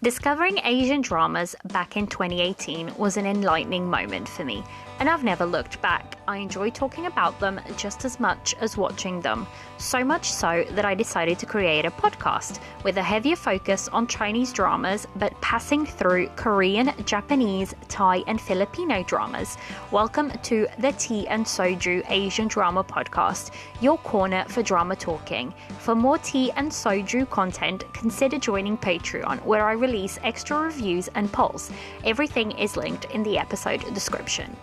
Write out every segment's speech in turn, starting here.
Discovering Asian dramas back in 2018 was an enlightening moment for me, and I've never looked back. I enjoy talking about them just as much as watching them, so much so that I decided to create a podcast with a heavier focus on Chinese dramas but passing through Korean, Japanese, Thai and Filipino dramas. Welcome to the Tea and Soju Asian Drama Podcast, your corner for drama talking. For more tea and soju content, consider joining Patreon, where I release extra reviews and polls. Everything is linked in the episode description.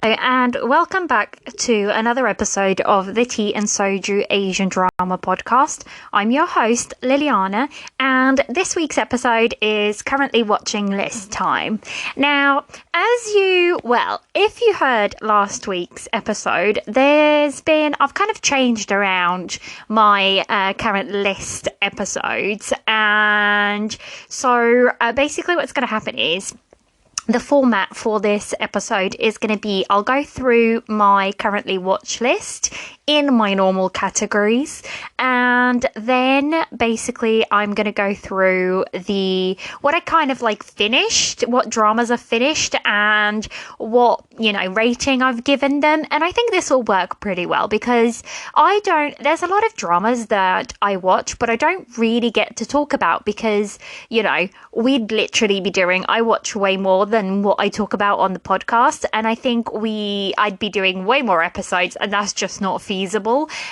And welcome back to another episode of the Tea and Soju Asian Drama Podcast. I'm your host, Liliana, and this week's episode is currently watching list time. Now, if you heard last week's episode, I've kind of changed around my current list episodes, and so basically what's going to happen is, the format for this episode is going to be, I'll go through my currently watch list in my normal categories, and then basically I'm going to go through what I kind of like finished, what dramas I've finished, and what, rating I've given them. And I think this will work pretty well because there's a lot of dramas that I watch, but I don't really get to talk about because, we'd literally be I watch way more than what I talk about on the podcast, and I think I'd be doing way more episodes, and that's just not feasible.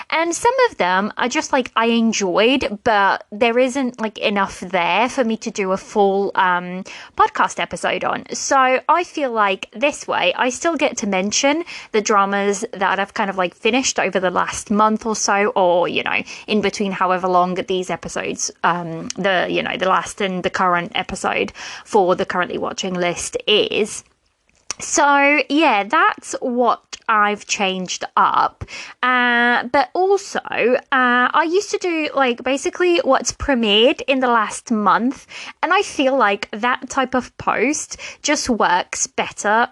And some of them are just I enjoyed, but there isn't enough there for me to do a full podcast episode on. So I feel like this way I still get to mention the dramas that I've kind of finished over the last month or so, or in between however long these episodes, the last and the current episode for the currently watching list is. So yeah, that's what I've changed up. But also, I used to do basically what's premiered in the last month, and I feel like that type of post just works better.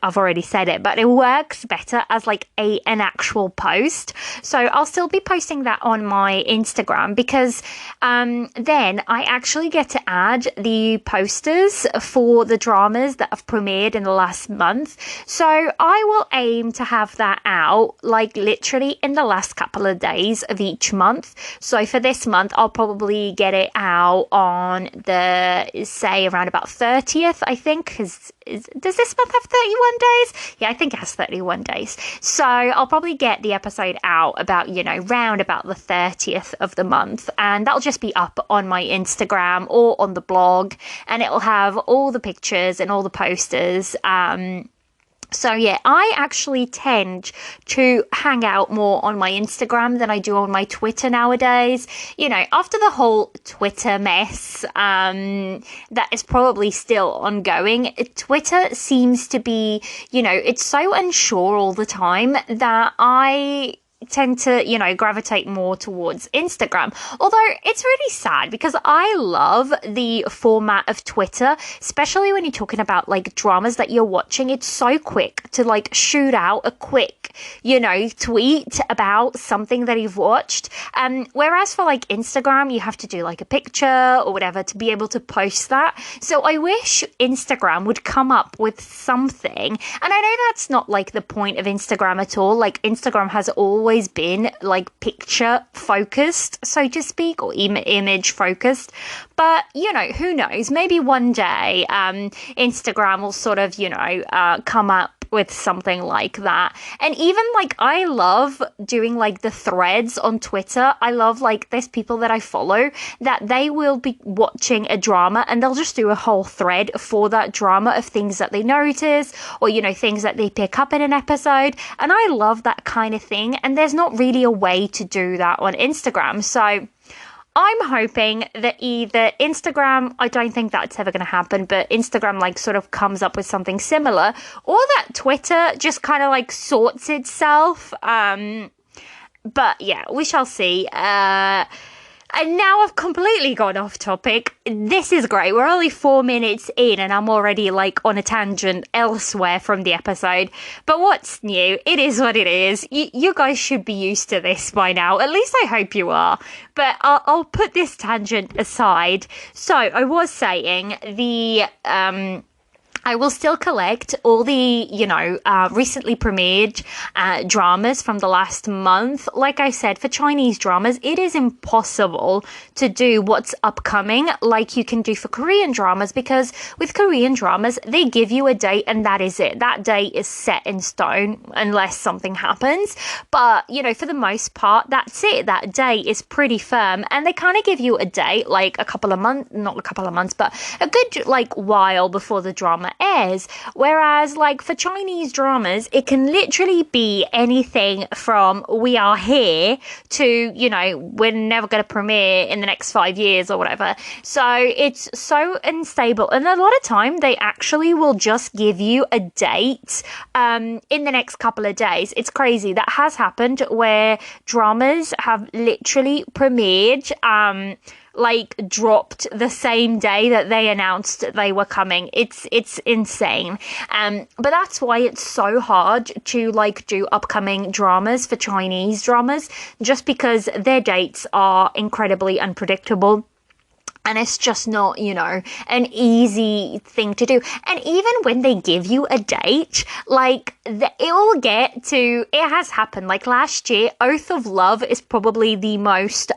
I've already said it, but it works better as an actual post. So I'll still be posting that on my Instagram because then I actually get to add the posters for the dramas that have premiered in the last month. So I will aim to have that out literally in the last couple of days of each month. So for this month, I'll probably get it out on around about 30th, I think, because does this month have 31 days? Yeah, I think it has 31 days. So I'll probably get the episode out about, round about the 30th of the month. And that'll just be up on my Instagram or on the blog. And it'll have all the pictures and all the posters. So yeah, I actually tend to hang out more on my Instagram than I do on my Twitter nowadays. After the whole Twitter mess, that is probably still ongoing. Twitter seems to be, it's so unsure all the time that I tend to, gravitate more towards Instagram. Although it's really sad because I love the format of Twitter, especially when you're talking about dramas that you're watching. It's so quick to shoot out a quick, tweet about something that you've watched. Whereas for Instagram, you have to do a picture or whatever to be able to post that. So I wish Instagram would come up with something. And I know that's not the point of Instagram at all. Instagram has always been picture focused, so to speak, or image focused. But who knows, maybe one day Instagram will sort of come up with something like that. And even I love doing the threads on Twitter. I love there's people that I follow that they will be watching a drama and they'll just do a whole thread for that drama of things that they notice or things that they pick up in an episode. And I love that kind of thing, and there's not really a way to do that on Instagram. So I'm hoping that either Instagram, I don't think that's ever going to happen, but Instagram sort of comes up with something similar, or that Twitter just kind of sorts itself. But yeah, we shall see. And now I've completely gone off topic. This is great. We're only 4 minutes in and I'm already like on a tangent elsewhere from the episode. But what's new? It is what it is. You guys should be used to this by now. At least I hope you are. But I'll put this tangent aside. So I was saying I will still collect all the, recently premiered dramas from the last month. Like I said, for Chinese dramas, it is impossible to do what's upcoming like you can do for Korean dramas, because with Korean dramas, they give you a date and that is it. That date is set in stone unless something happens. But, for the most part, that's it. That date is pretty firm. And they kind of give you a date, like a couple of months, not a couple of months, but a good, while before the drama airs. Whereas for Chinese dramas, it can literally be anything from we are here to, we're never going to premiere in the next 5 years or whatever. So it's so unstable. And a lot of time they actually will just give you a date in the next couple of days. It's crazy. That has happened where dramas have literally premiered dropped the same day that they announced they were coming. It's insane. But that's why it's so hard to do upcoming dramas for Chinese dramas, just because their dates are incredibly unpredictable. And it's just not, an easy thing to do. And even when they give you a date, it has happened. Last year, Oath of Love is probably the most,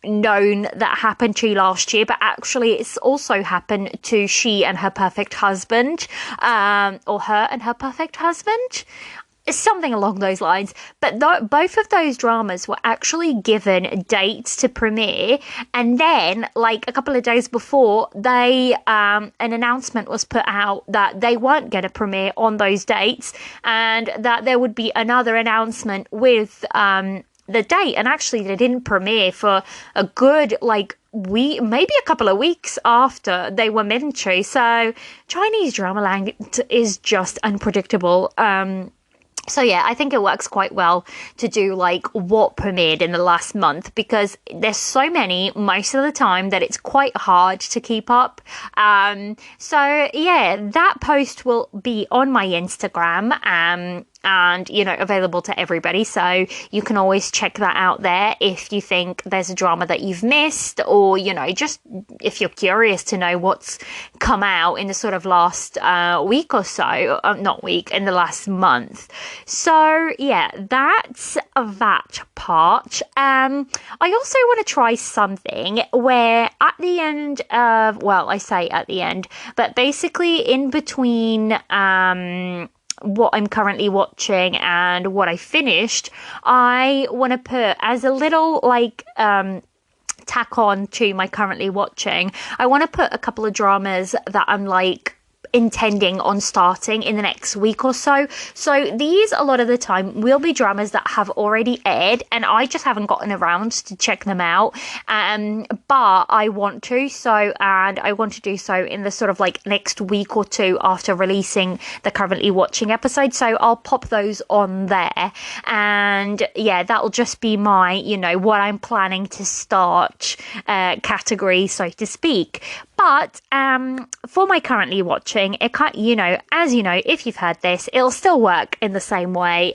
known that happened to last year, but actually it's also happened to She and Her Perfect Husband, or Her and Her Perfect Husband. Something along those lines. But both of those dramas were actually given dates to premiere, and then a couple of days before, they an announcement was put out that they weren't going to premiere on those dates, and that there would be another announcement with the date. And actually they didn't premiere for a good maybe a couple of weeks after they were meant to. So Chinese drama land is just unpredictable. So yeah, I think it works quite well to do what premiered in the last month, because there's so many most of the time that it's quite hard to keep up. So yeah, that post will be on my Instagram. And, available to everybody. So you can always check that out there if you think there's a drama that you've missed, or, just if you're curious to know what's come out in the sort of last week or so, in the last month. So yeah, that's that part. I also want to try something where at the end of, I say at the end, but basically in between, what I'm currently watching and what I finished, I want to put as a little tack on to my currently watching, I want to put a couple of dramas that I'm intending on starting in the next week or so. So these, a lot of the time, will be dramas that have already aired and I just haven't gotten around to check them out. But I want to, and I want to do so in the sort of next week or two after releasing the currently watching episode. So I'll pop those on there. And yeah, that'll just be my, what I'm planning to start category, so to speak. But for my currently watching, it can't, as if you've heard this, it'll still work in the same way.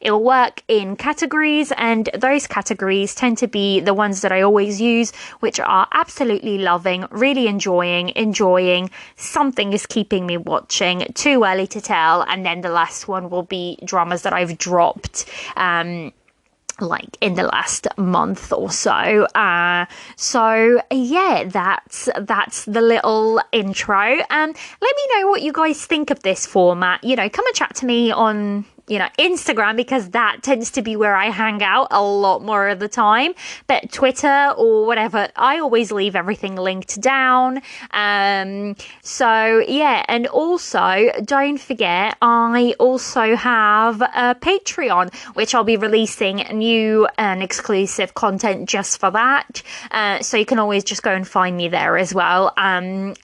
It'll work in categories, and those categories tend to be the ones that I always use, which are absolutely loving, really enjoying, something is keeping me watching, too early to tell, and then the last one will be dramas that I've dropped in the last month or so. So yeah, that's the little intro. Let me know what you guys think of this format. Come and chat to me on Instagram, because that tends to be where I hang out a lot more of the time. But Twitter or whatever, I always leave everything linked down. So yeah, and also don't forget, I also have a Patreon, which I'll be releasing new and exclusive content just for that. So you can always just go and find me there as well.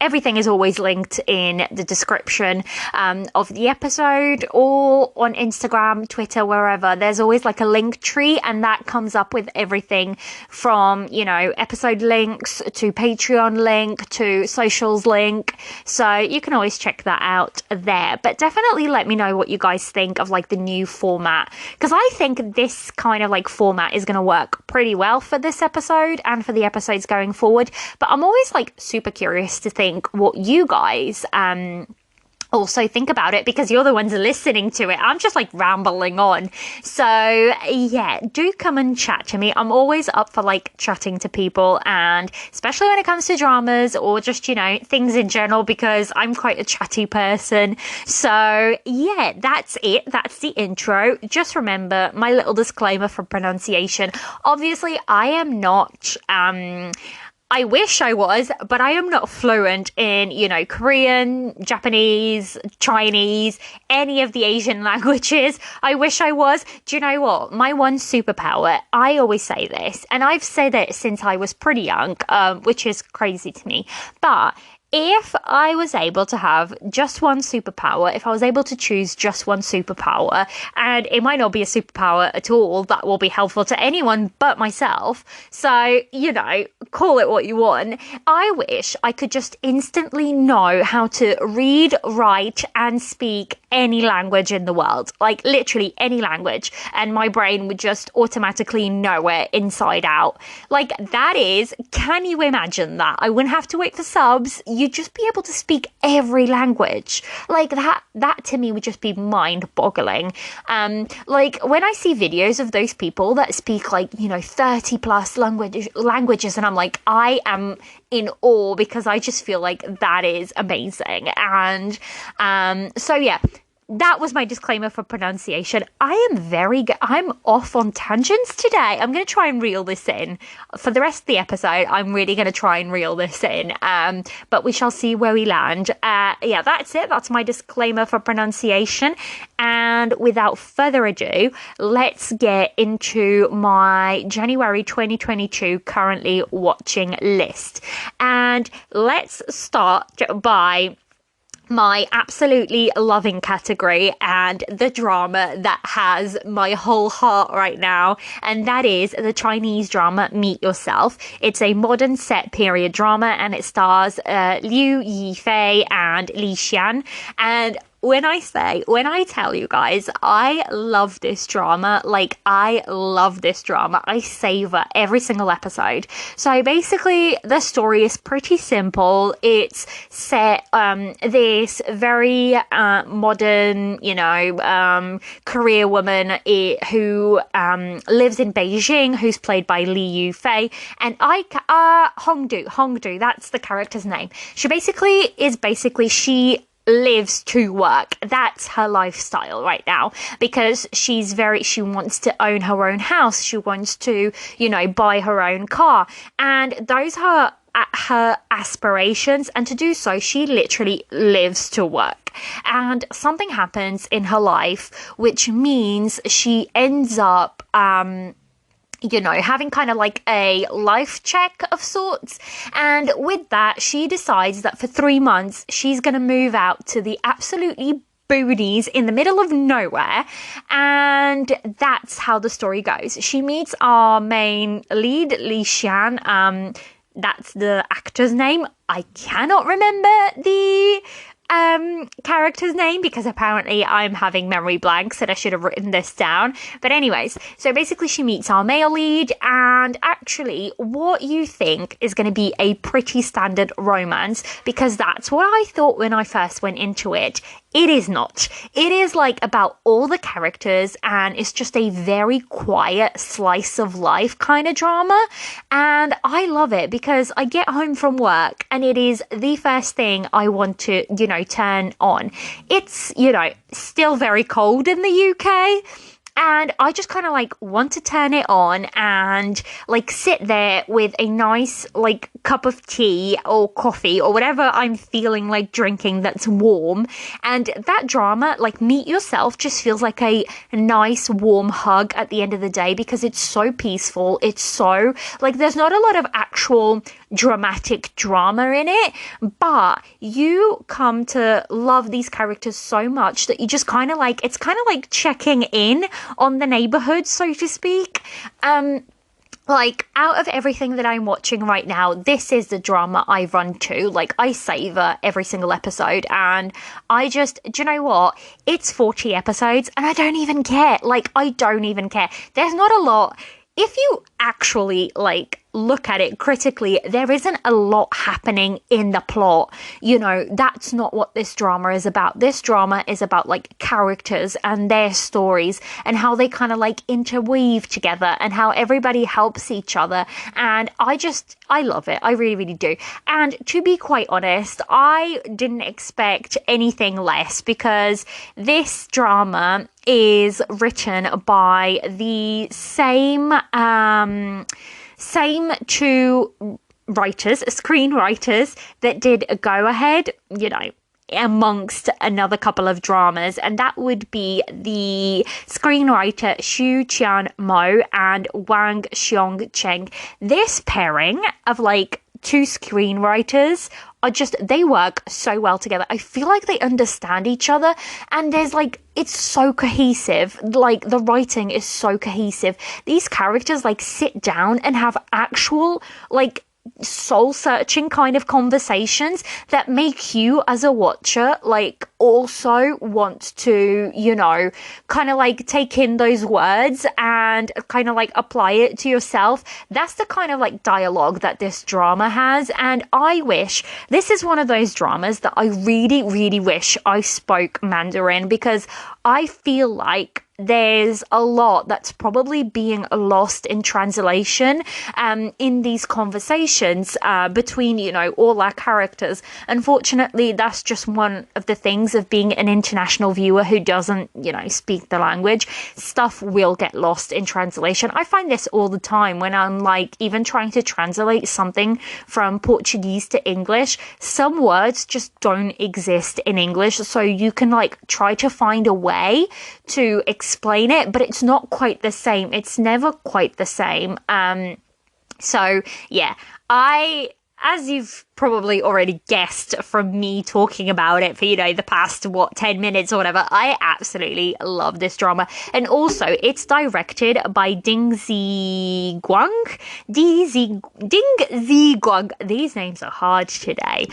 Everything is always linked in the description of the episode, or on Instagram Instagram, Twitter, wherever, there's always like a link tree, and that comes up with everything from, you know, episode links to Patreon link to socials link. So you can always check that out there. But definitely let me know what you guys think of like the new format, because I think this kind of like format is going to work pretty well for this episode and for the episodes going forward. But I'm always like super curious to think what you guys also think about it, because you're the ones listening to it. I'm just like rambling on. So yeah, do come and chat to me. I'm always up for like chatting to people, and especially when it comes to dramas or just, you know, things in general, because I'm quite a chatty person. So yeah, that's it. That's the intro. Just remember my little disclaimer for pronunciation. Obviously, I am not I wish I was, but I am not fluent in, you know, Korean, Japanese, Chinese, any of the Asian languages. I wish I was. Do you know what? My one superpower, I always say this, and I've said it since I was pretty young, which is crazy to me, but if I was able to have just one superpower, if I was able to choose just one superpower, and it might not be a superpower at all that will be helpful to anyone but myself, so, you know, call it what you want, I wish I could just instantly know how to read, write, and speak any language in the world, like literally any language, and my brain would just automatically know it inside out. Like, that is, can you imagine that? I wouldn't have to wait for subs. You'd just be able to speak every language. Like, that to me would just be mind-boggling. Like, when I see videos of those people that speak, like, you know, 30 plus languages, and I'm like, I am in awe, because I just feel like that is amazing. And so yeah, that was my disclaimer for pronunciation. I am very good. I'm off on tangents today. I'm going to try and reel this in. For the rest of the episode, I'm really going to try and reel this in. But we shall see where we land. Yeah, that's it. That's my disclaimer for pronunciation. And without further ado, let's get into my January 2022 currently watching list. And let's start by my absolutely loving category and the drama that has my whole heart right now, and that is the Chinese drama Meet Yourself. It's a modern set period drama, and it stars Liu Yifei and Li Xian. And when I tell you guys, I love this drama. Like, I love this drama. I savor every single episode. So basically, the story is pretty simple. It's set this very modern, you know, career woman who lives in Beijing, who's played by Li Yufei, and Hongdu. That's the character's name. She lives to work. That's her lifestyle right now, because she wants to own her own house. She wants to, you know, buy her own car, and those are her aspirations. And to do so, she literally lives to work. And something happens in her life, which means she ends up you know, having kind of like a life check of sorts. And with that, she decides that for 3 months, she's going to move out to the absolutely boonies in the middle of nowhere. And that's how the story goes. She meets our main lead, Li Xian. That's the actor's name. I cannot remember the character's name, because apparently I'm having memory blanks and I should have written this down. But anyways, so basically she meets our male lead, and actually what you think is going to be a pretty standard romance, because that's what I thought when I first went into it. It is not. It is like about all the characters, and it's just a very quiet slice of life kind of drama. And I love it, because I get home from work and it is the first thing I want to, you know, turn on. It's, you know, still very cold in the UK. And I just kind of like want to turn it on and like sit there with a nice like cup of tea or coffee or whatever I'm feeling like drinking that's warm. And that drama, like Meet Yourself, just feels like a nice warm hug at the end of the day, because it's so peaceful. It's so like there's not a lot of actual dramatic drama in it, but you come to love these characters so much that you just kind of like, it's kind of like checking in on the neighborhood, so to speak. Like, out of everything that I'm watching right now, this is the drama I run to. Like, I savor every single episode, and I just, do you know what? It's 40 episodes, and I don't even care. Like, I don't even care. There's not a lot. If you actually, like, look at it critically, there isn't a lot happening in the plot. You know, that's not what this drama is about. This drama is about, like, characters and their stories and how they kind of, like, interweave together and how everybody helps each other. And I love it. I really, really do. And to be quite honest, I didn't expect anything less, because this drama is written by the same two screenwriters that did Go Ahead, you know, amongst another couple of dramas, and that would be the screenwriter Xu Tian Mo and Wang Xiong Cheng. This pairing of, like, two screenwriters are just, they work so well together. I feel like they understand each other, and there's, like, it's so cohesive. Like, the writing is so cohesive. These characters, like, sit down and have actual, like, soul-searching kind of conversations that make you as a watcher, like, also want to, you know, kind of like take in those words and kind of like apply it to yourself. That's the kind of like dialogue that this drama has, and I wish, this is one of those dramas that I really, really wish I spoke Mandarin, because I feel like there's a lot that's probably being lost in translation in these conversations between, you know, all our characters. Unfortunately, that's just one of the things of being an international viewer who doesn't, you know, speak the language. Stuff will get lost in translation. I find this all the time when I'm, like, even trying to translate something from Portuguese to English. Some words just don't exist in English, so you can, like, try to find a way to explain it, but it's not quite the same. It's never quite the same. So yeah, as you've probably already guessed from me talking about it for, you know, the past, 10 minutes or whatever, I absolutely love this drama. And also, it's directed by Ding Ziguang. Ding Ziguang. These names are hard today.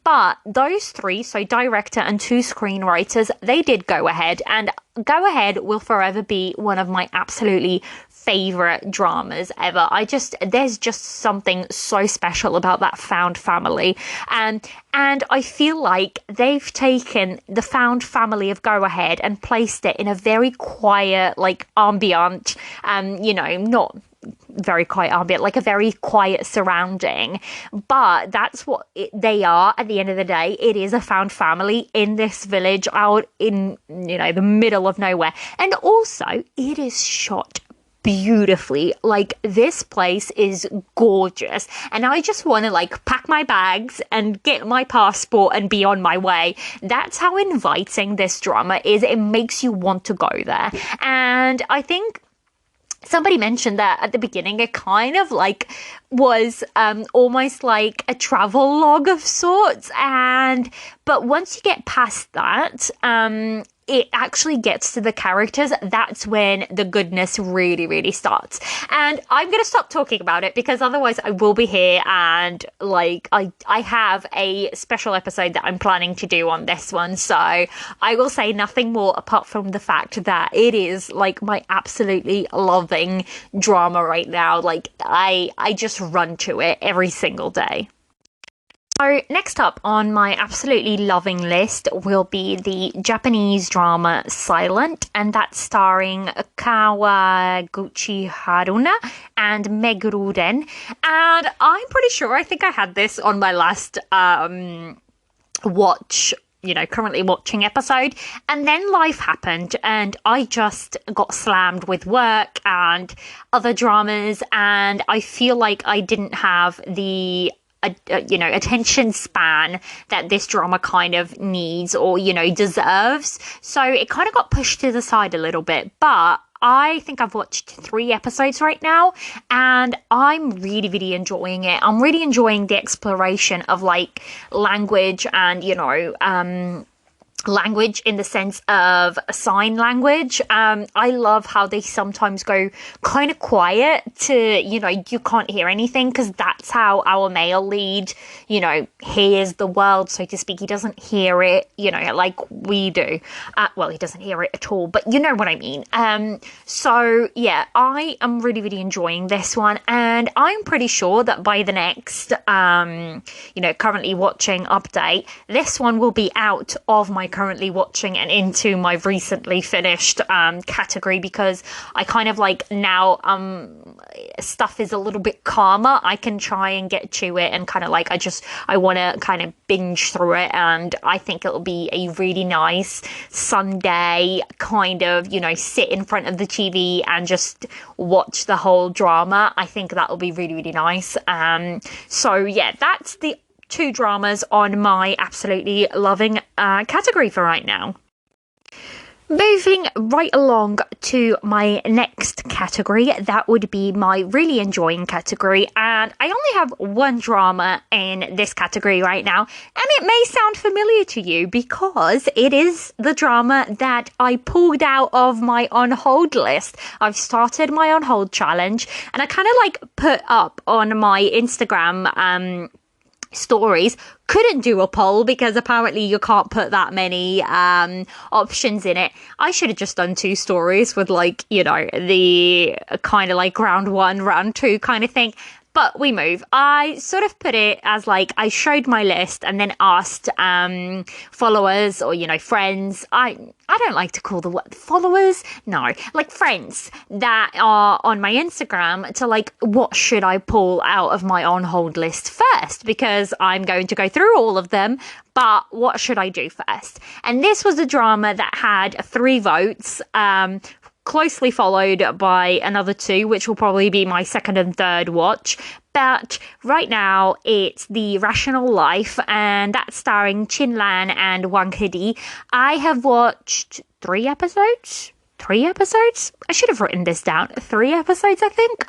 But those three, so director and two screenwriters, they did Go Ahead, and Go Ahead will forever be one of my absolutely favorite dramas ever. There's just something so special about that found family, and I feel like they've taken the found family of Go Ahead and placed it in a very quiet, like, ambient, you know, not very quiet ambient, like a very quiet surrounding, but that's what they are at the end of the day. It is a found family in this village out in, you know, the middle of nowhere, and also it is shot beautifully. Like, this place is gorgeous, and I just want to, like, pack my bags and get my passport and be on my way. That's how inviting this drama is. It makes you want to go there. And I think somebody mentioned that at the beginning it kind of like was almost like a travel log of sorts, but once you get past that, it actually gets to the characters. That's when the goodness really, really starts. And I'm going to stop talking about it, because otherwise I will be here and, like, I have a special episode that I'm planning to do on this one. So I will say nothing more apart from the fact that it is, like, my absolutely loving drama right now. Like, I just run to it every single day. So next up on my absolutely loving list will be the Japanese drama Silent, and that's starring Kawaguchi Haruna and Meguru Ren. And I'm pretty sure, I think I had this on my last currently watching episode, and then life happened and I just got slammed with work and other dramas, and I feel like I didn't have the attention span that this drama kind of needs or, deserves. So it kind of got pushed to the side a little bit, but I think I've watched 3 episodes right now, and I'm really, really enjoying it. I'm really enjoying the exploration of like language and, language in the sense of sign language. I love how they sometimes go kind of quiet to, you can't hear anything, because that's how our male lead, hears the world, so to speak. He doesn't hear it, like we do. Well, he doesn't hear it at all, but you know what I mean. So yeah, I am really, really enjoying this one, and I'm pretty sure that by the next, currently watching update, this one will be out of my currently watching and into my recently finished category, because I kind of like now stuff is a little bit calmer. I can try and get to it, and kind of like I want to kind of binge through it, and I think it'll be a really nice Sunday kind of, sit in front of the TV and just watch the whole drama. I think that'll be really, really nice. So yeah, that's the 2 dramas on my absolutely loving category for right now. Moving right along to my next category, that would be my really enjoying category, and I only have 1 drama in this category right now, and it may sound familiar to you because it is the drama that I pulled out of my on hold list. I've started my on hold challenge, and I kind of like put up on my Instagram stories. Couldn't do a poll because apparently you can't put that many options in it. I should have just done 2 stories with like, the kind of like round 1, round 2 kind of thing. But we move. I sort of put it as like I showed my list and then asked followers or, friends. I don't like to call the word followers. No, like friends that are on my Instagram to like, what should I pull out of my on hold list first? Because I'm going to go through all of them. But what should I do first? And this was a drama that had 3 votes. Closely followed by another 2, which will probably be my second and third watch. But right now, it's The Rational Life, and that's starring Chin Lan and Wang Hedi. I have watched 3 episodes. 3 episodes? I should have written this down. 3 episodes, I think.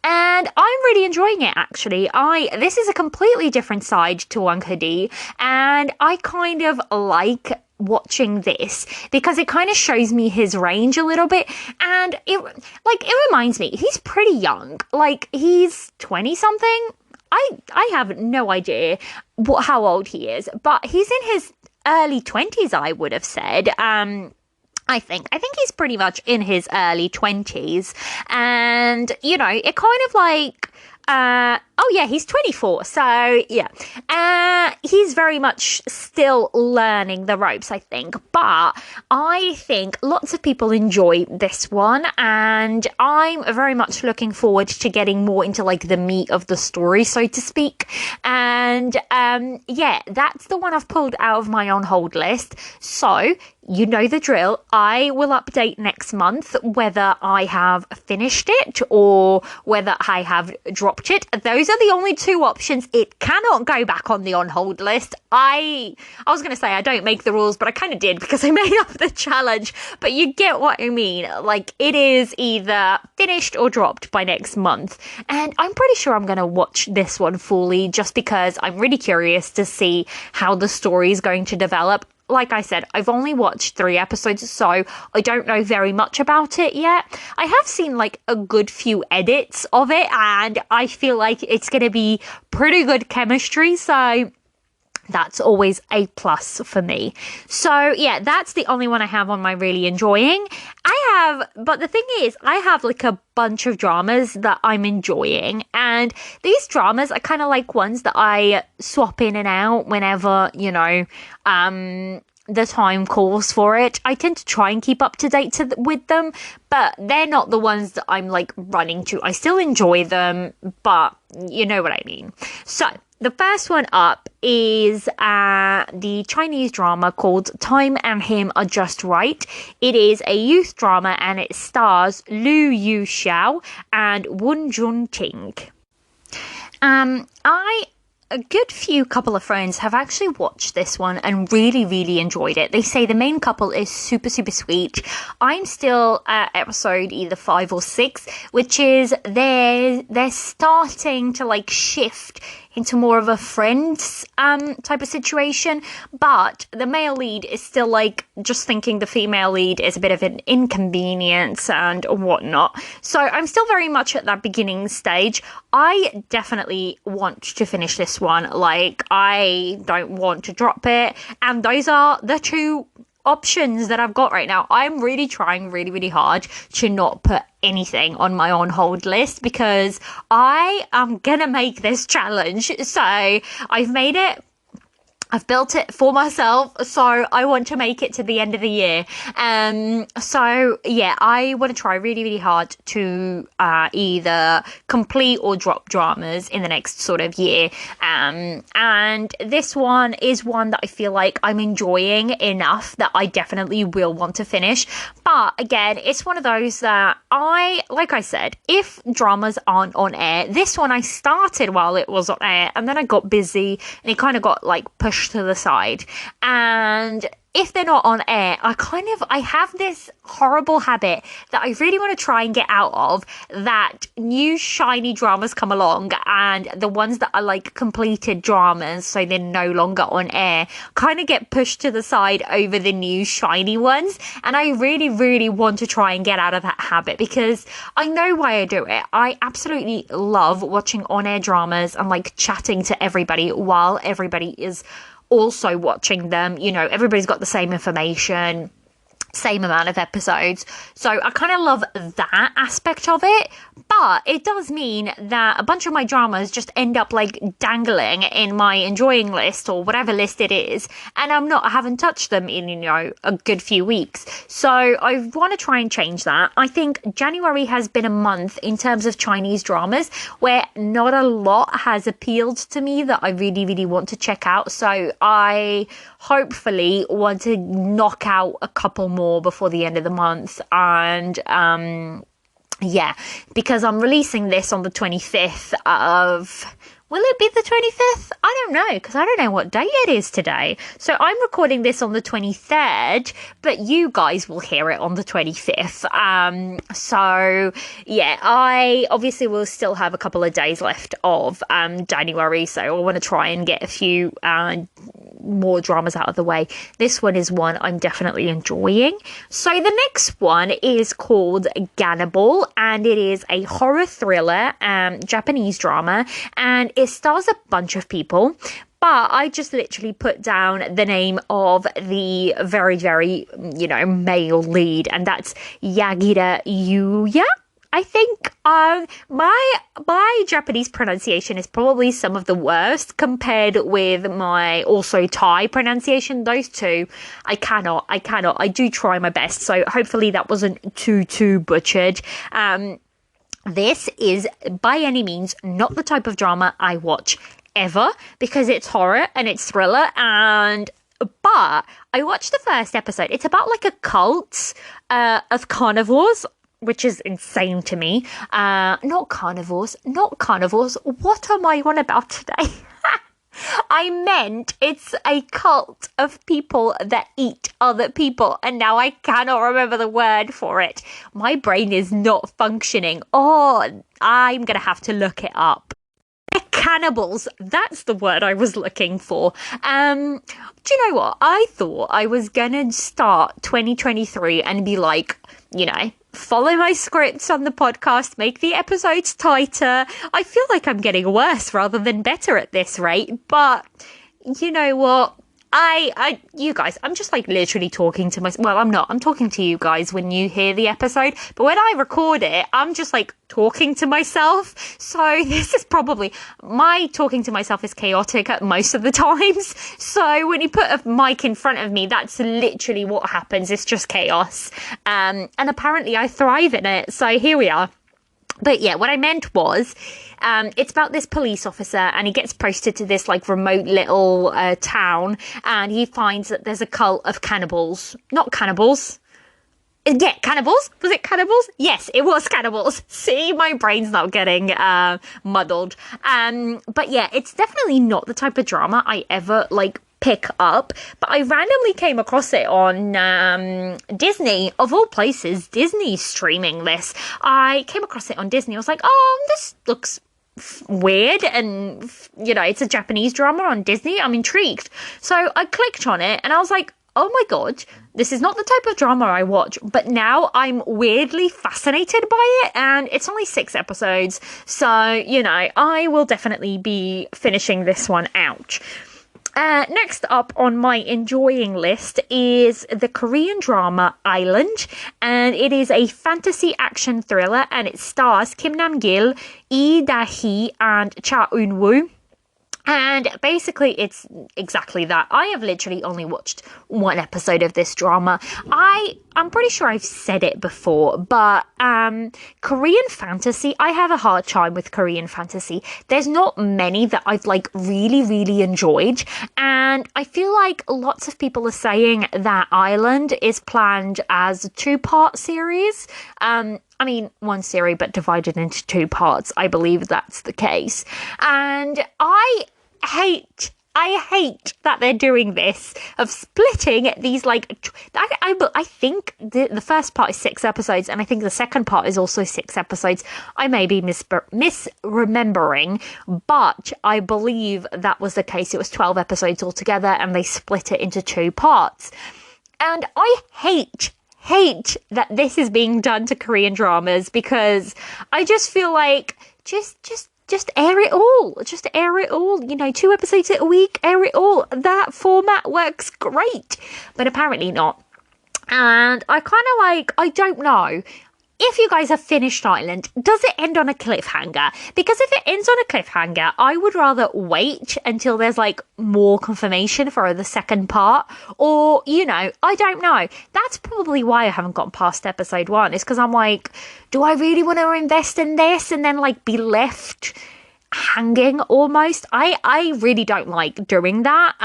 And I'm really enjoying it, actually. This is a completely different side to Wang Hedi, and I kind of like watching this because it kind of shows me his range a little bit, and it reminds me he's pretty young, like he's 20 something. I have no idea how old he is, but he's in his early 20s, I would have said. I think he's pretty much in his early 20s, and it kind of like he's 24, so yeah, he's very much still learning the ropes, I think, but I think lots of people enjoy this one, and I'm very much looking forward to getting more into like the meat of the story, so to speak. And that's the one I've pulled out of my on hold list. So you know the drill. I will update next month whether I have finished it or whether I have dropped it. Those are the only 2 options. It cannot go back on the on hold list. I was going to say I don't make the rules, but I kind of did because I made up the challenge. But you get what I mean. Like, it is either finished or dropped by next month. And I'm pretty sure I'm going to watch this one fully just because I'm really curious to see how the story is going to develop. Like I said, I've only watched 3 episodes, so I don't know very much about it yet. I have seen like a good few edits of it, and I feel like it's going to be pretty good chemistry, so that's always a plus for me. So yeah, that's the only one I have on my really enjoying. But the thing is, I have like a bunch of dramas that I'm enjoying, and these dramas are kind of like ones that I swap in and out whenever, the time calls for it. I tend to try and keep up to date with them, but they're not the ones that I'm like running to. I still enjoy them, but you know what I mean. So the first one up is the Chinese drama called Time and Him Are Just Right. It is a youth drama, and it stars Liu Yuxiao and Won Junting. I a good few couple of friends have actually watched this one and really, really enjoyed it. They say the main couple is super, super sweet. I'm still at episode either 5 or 6, which is they're starting to like shift into more of a friends type of situation, but the male lead is still like just thinking the female lead is a bit of an inconvenience and whatnot. So I'm still very much at that beginning stage. I definitely want to finish this one. Like, I don't want to drop it, and those are the two options that I've got right now. I'm really trying really, really hard to not put anything on my on hold list because I am gonna make this challenge. So I've made it. I've built it for myself, so I want to make it to the end of the year. So yeah, I want to try really, really hard to either complete or drop dramas in the next sort of year. And this one is one that I feel like I'm enjoying enough that I definitely will want to finish. But again, it's one of those that like I said, if dramas aren't on air, this one I started while it was on air, and then I got busy and it kind of got like pushed to the side. And if they're not on air, I have this horrible habit that I really want to try and get out of, that new shiny dramas come along and the ones that are like completed dramas, so they're no longer on air, kind of get pushed to the side over the new shiny ones. And I really, really want to try and get out of that habit because I know why I do it. I absolutely love watching on-air dramas and like chatting to everybody while everybody is also watching them. You know, everybody's got the same information, same amount of episodes. So I kind of love that aspect of it. But it does mean that a bunch of my dramas just end up like dangling in my enjoying list or whatever list it is. And I haven't touched them in, a good few weeks. So I want to try and change that. I think January has been a month in terms of Chinese dramas where not a lot has appealed to me that I really, really want to check out. So I hopefully want to knock out a couple more before the end of the month. And yeah, because I'm releasing this on the 25th of... Will it be the 25th? I don't know, because I don't know what day it is today. So I'm recording this on the 23rd, but you guys will hear it on the 25th. So yeah, I obviously will still have a couple of days left of January, so I want to try and get a few more dramas out of the way. This one is one I'm definitely enjoying. So the next one is called Gannibal, and it is a horror thriller Japanese drama, and it stars a bunch of people, but I just literally put down the name of the very, very, male lead, and that's Yagira Yuya. I think my Japanese pronunciation is probably some of the worst compared with my also Thai pronunciation. Those two, I cannot. I do try my best, so hopefully that wasn't too butchered. This is by any means not the type of drama I watch ever because it's horror and it's thriller, but I watched the first episode. It's about like a cult of carnivores, which is insane to me. Not carnivores. What am I on about today? I meant it's a cult of people that eat other people, and now I cannot remember the word for it. My brain is not functioning. Oh, I'm going to have to look it up. Cannibals, that's the word I was looking for. Do you know what? I thought I was going to start 2023 and be like, follow my scripts on the podcast, make the episodes tighter. I feel like I'm getting worse rather than better at this rate, but you know what? You guys, I'm just like literally talking to myself. Well, I'm not. I'm talking to you guys when you hear the episode, but when I record it, I'm just like talking to myself. So this is probably, my talking to myself is chaotic at most of the times. So when you put a mic in front of me, that's literally what happens. It's just chaos. And apparently I thrive in it. So here we are. But yeah, what I meant was, it's about this police officer, and he gets posted to this like remote little town, and he finds that there's a cult of cannibals. Not cannibals. Yeah, cannibals. Was it cannibals? Yes, it was cannibals. See, my brain's not getting muddled. But yeah, it's definitely not the type of drama I ever pick up, but I randomly came across it on Disney, of all places. Disney's streaming this. I came across it on Disney. I was like, oh, this looks weird, and it's a Japanese drama on Disney. I'm intrigued. So I clicked on it and I was like, oh my god, this is not the type of drama I watch, but now I'm weirdly fascinated by it, and it's only 6 episodes, so, I will definitely be finishing this one out. Next up on my enjoying list is the Korean drama Island, and it is a fantasy action thriller, and it stars Kim Nam-gil, Lee Da-hee, and Cha Eun-woo. And basically, it's exactly that. I have literally only watched 1 episode of this drama. I'm pretty sure I've said it before, but Korean fantasy, I have a hard time with Korean fantasy. There's not many that I've really, really enjoyed. And I feel like lots of people are saying that Island is planned as a 2-part series. 1 series, but divided into 2 parts. I believe that's the case. And I hate that they're doing this, of splitting these, I think the first part is 6 episodes, and I think the second part is also 6 episodes. I may be misremembering, but I believe that was the case. It was 12 episodes altogether, and they split it into 2 parts. And I hate that this is being done to Korean dramas, because I just feel like just air it all. Just air it all. 2 episodes a week, air it all. That format works great. But apparently not. And I kind of I don't know. If you guys have finished Island, does it end on a cliffhanger? Because if it ends on a cliffhanger, I would rather wait until there's more confirmation for the second part. Or, I don't know. That's probably why I haven't gotten past episode 1. Is because I'm do I really want to invest in this and then be left hanging almost? I really don't like doing that.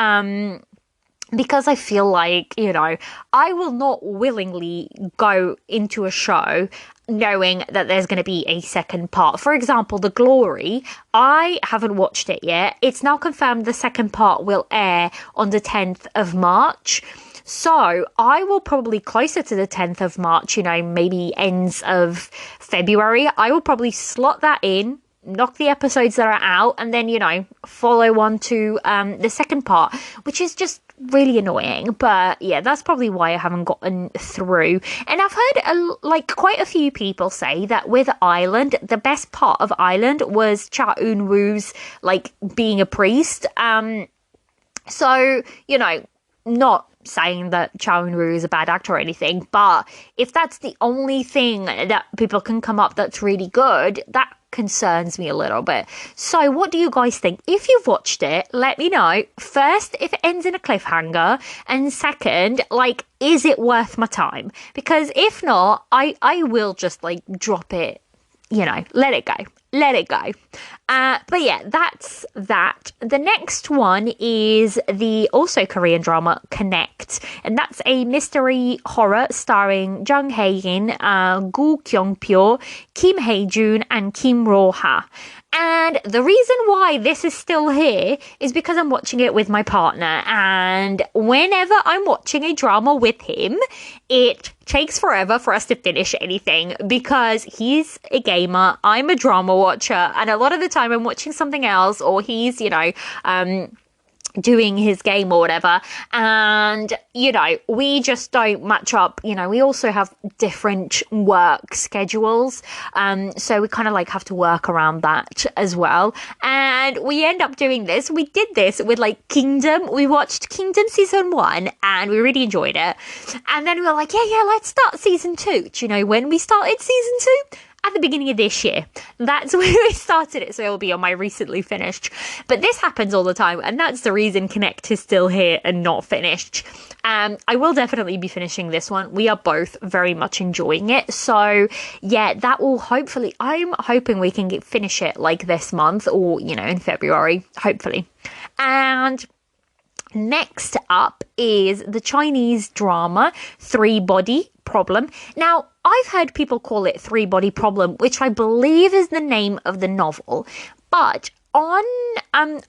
Because I feel I will not willingly go into a show knowing that there's going to be a second part. For example, The Glory, I haven't watched it yet. It's now confirmed the second part will air on the 10th of March. So I will probably closer to the 10th of March, maybe ends of February. I will probably slot that in, knock the episodes that are out, and then, follow on to the second part, which is just really annoying. But yeah, that's probably why I haven't gotten through. And I've heard quite a few people say that with Island, the best part of Island was Cha Eun-woo's being a priest. So, not saying that Cha Eun-woo is a bad actor or anything, but if that's the only thing that people can come up that's really good, that concerns me a little bit. So what do you guys think? If you've watched it, let me know. First, if it ends in a cliffhanger, and second, is it worth my time? Because if not, I will just drop it, let it go. But yeah, that's that. The next one is the also Korean drama Connect, and that's a mystery horror starring Jung Hae-in, Gu Kyung-pyo, Kim Hae-jun, and Kim Ro-ha. And the reason why this is still here is because I'm watching it with my partner, and whenever I'm watching a drama with him, it takes forever for us to finish anything because he's a gamer, I'm a drama watcher, and a lot of the time I'm watching something else, or he's, doing his game or whatever, and we just don't match up. We also have different work schedules, so we kind of have to work around that as well, and we end up doing this. We did this with Kingdom. We watched Kingdom season 1 and we really enjoyed it, and then we were yeah, let's start season 2. Do you know when we started season 2? At the beginning of this year. That's when we started it, so it'll be on my recently finished. But this happens all the time, and that's the reason Connect is still here and not finished. I will definitely be finishing this one. We are both very much enjoying it. So yeah, that will hopefully, I'm hoping we can finish it this month, or in February, hopefully. And Next up is the Chinese drama Three Body Problem. Now, I've heard people call it Three Body Problem, which I believe is the name of the novel, but on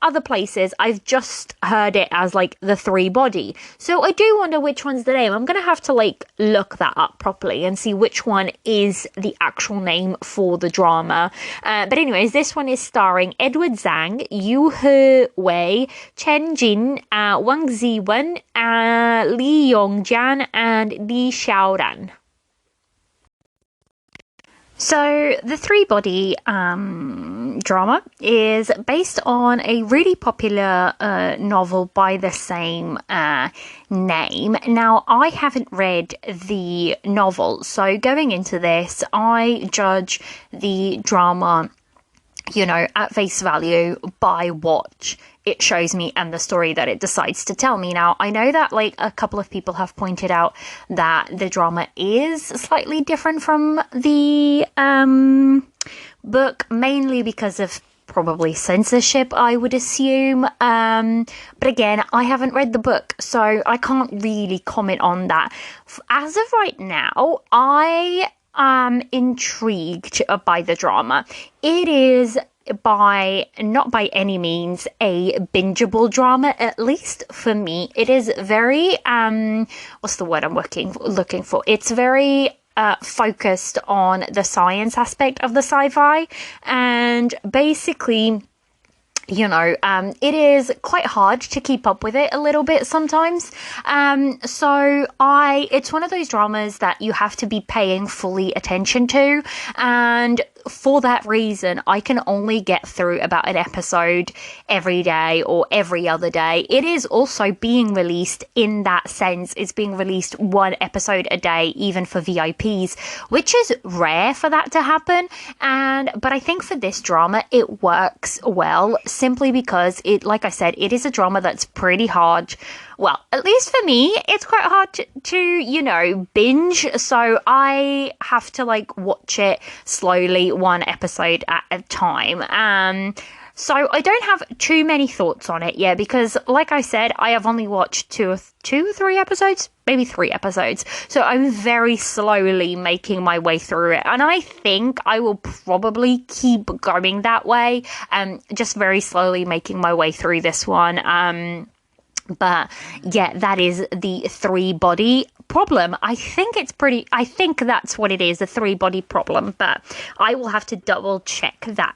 other places, I've just heard it as like the Three Body. So I do wonder which one's the name. I'm going to have to like look that up properly and see which one is the actual name for the drama. But anyways, this one is starring Edward Zhang, Yu He Wei, Chen Jin, Wang Ziwen, Li Yongjian, and Li Xiaoran. So the Three Body drama is based on a really popular novel by the same name. Now, I haven't read the novel, so going into this, I judge the drama, at face value by what it shows me and the story that it decides to tell me. Now, I know that like a couple of people have pointed out that the drama is slightly different from the book, mainly because of probably censorship, I would assume. But again, I haven't read the book, so I can't really comment on that. As of right now, I am intrigued by the drama. It is not by any means a bingeable drama, at least for me. It is very what's the word I'm looking for? It's very focused on the science aspect of the sci-fi, and basically, it is quite hard to keep up with it a little bit sometimes. It's one of those dramas that you have to be paying fully attention to, and for that reason, I can only get through about an episode every day or every other day. It is also being released in that sense. It's being released one episode a day, even for VIPs, which is rare for that to happen. But I think for this drama, it works well, simply because like I said, it is a drama that's pretty hard. Well, at least for me, it's quite hard to binge. So I have to watch it slowly, one episode at a time. So I don't have too many thoughts on it yet, because like I said, I have only watched two or three episodes, maybe 3 episodes. So I'm very slowly making my way through it. And I think I will probably keep going that way, just very slowly making my way through this one. But yeah, that is the Three Body Problem. I think that's what it is, the Three Body Problem, but I will have to double check that.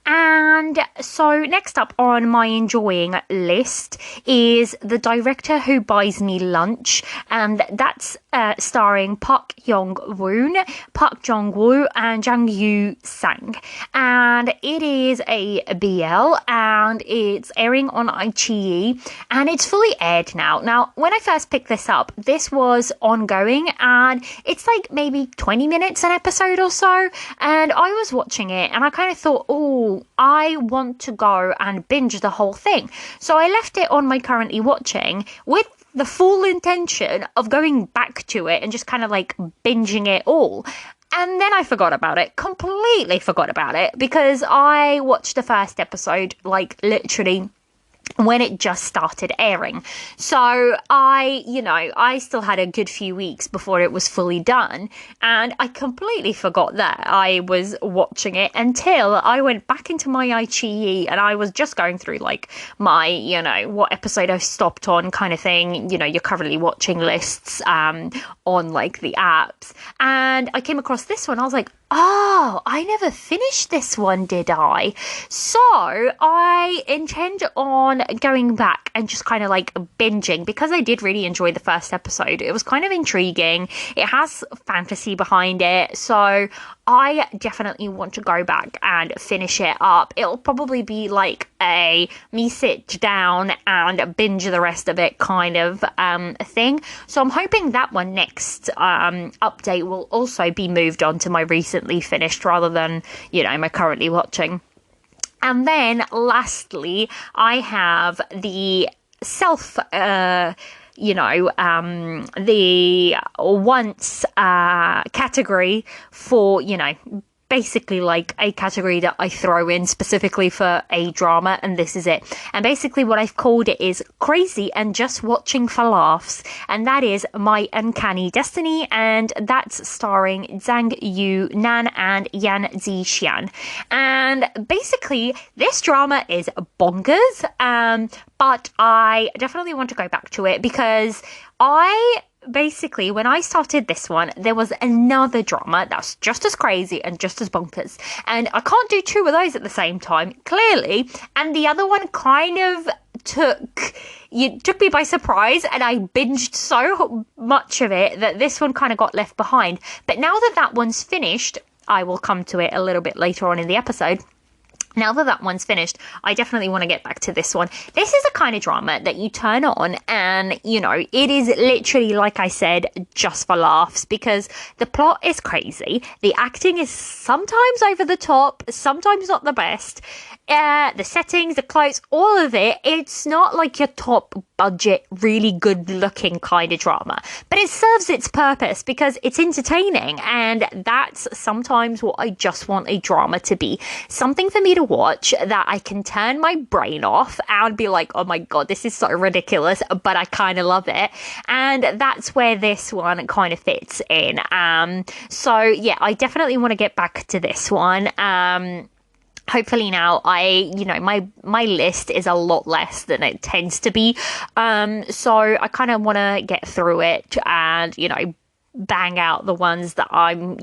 And so next up on my enjoying list is The Director Who Buys Me Lunch, and that's starring Park Young-woon, Park Jong-woo, and Jang Yu-sang. And it is a BL, and it's airing on iQIYI, and it's fully aired now. Now, when I first picked this up, this was ongoing, and it's like maybe 20 minutes an episode or so, and I was watching it, and I kind of thought, oh, I want to go and binge the whole thing. So I left it on my currently watching with the full intention of going back to it and just kind of binging it all. And then I forgot about it, completely forgot about it, because I watched the first episode literally when it just started airing. So I still had a good few weeks before it was fully done, and I completely forgot that I was watching it until I went back into my iQIYI, and I was just going through my, what episode I stopped on kind of thing, you're currently watching lists on the apps, and I came across this one. I was like, oh, I never finished this one, did I? So I intend on going back and just kind of binging, because I did really enjoy the first episode. It was kind of intriguing. It has fantasy behind it. So I definitely want to go back and finish it up. It'll probably be me sit down and binge the rest of it kind of thing. So I'm hoping that one next update will also be moved on to my recently finished rather than, my currently watching. And then lastly, I have the the once category for, basically like a category that I throw in specifically for a drama, and this is it. And basically what I've called it is Crazy and Just Watching for Laughs, and that is My Uncanny Destiny, and that's starring Zhang Yu Nan and Yan Zixian. And basically this drama is bonkers, but I definitely want to go back to it because basically, when I started this one, there was another drama that's just as crazy and just as bonkers. And I can't do two of those at the same time, clearly. And the other one kind of took me by surprise, and I binged so much of it that this one kind of got left behind. But now that one's finished, I will come to it a little bit later on in the episode. Now that one's finished, I definitely want to get back to this one. This is a kind of drama that you turn on and, it is literally, like I said, just for laughs, because the plot is crazy. The acting is sometimes over the top, sometimes not the best. The settings, the clothes, all of it, it's not like your top budget, really good looking kind of drama, but it serves its purpose because it's entertaining, and that's sometimes what I just want a drama to be. Something for me to watch that I can turn my brain off and be like, oh my god, this is so ridiculous, but I kind of love it. And that's where this one kind of fits in. So yeah, I definitely want to get back to this one. Hopefully now my list is a lot less than it tends to be. So I kind of want to get through it and, bang out the ones that I'm,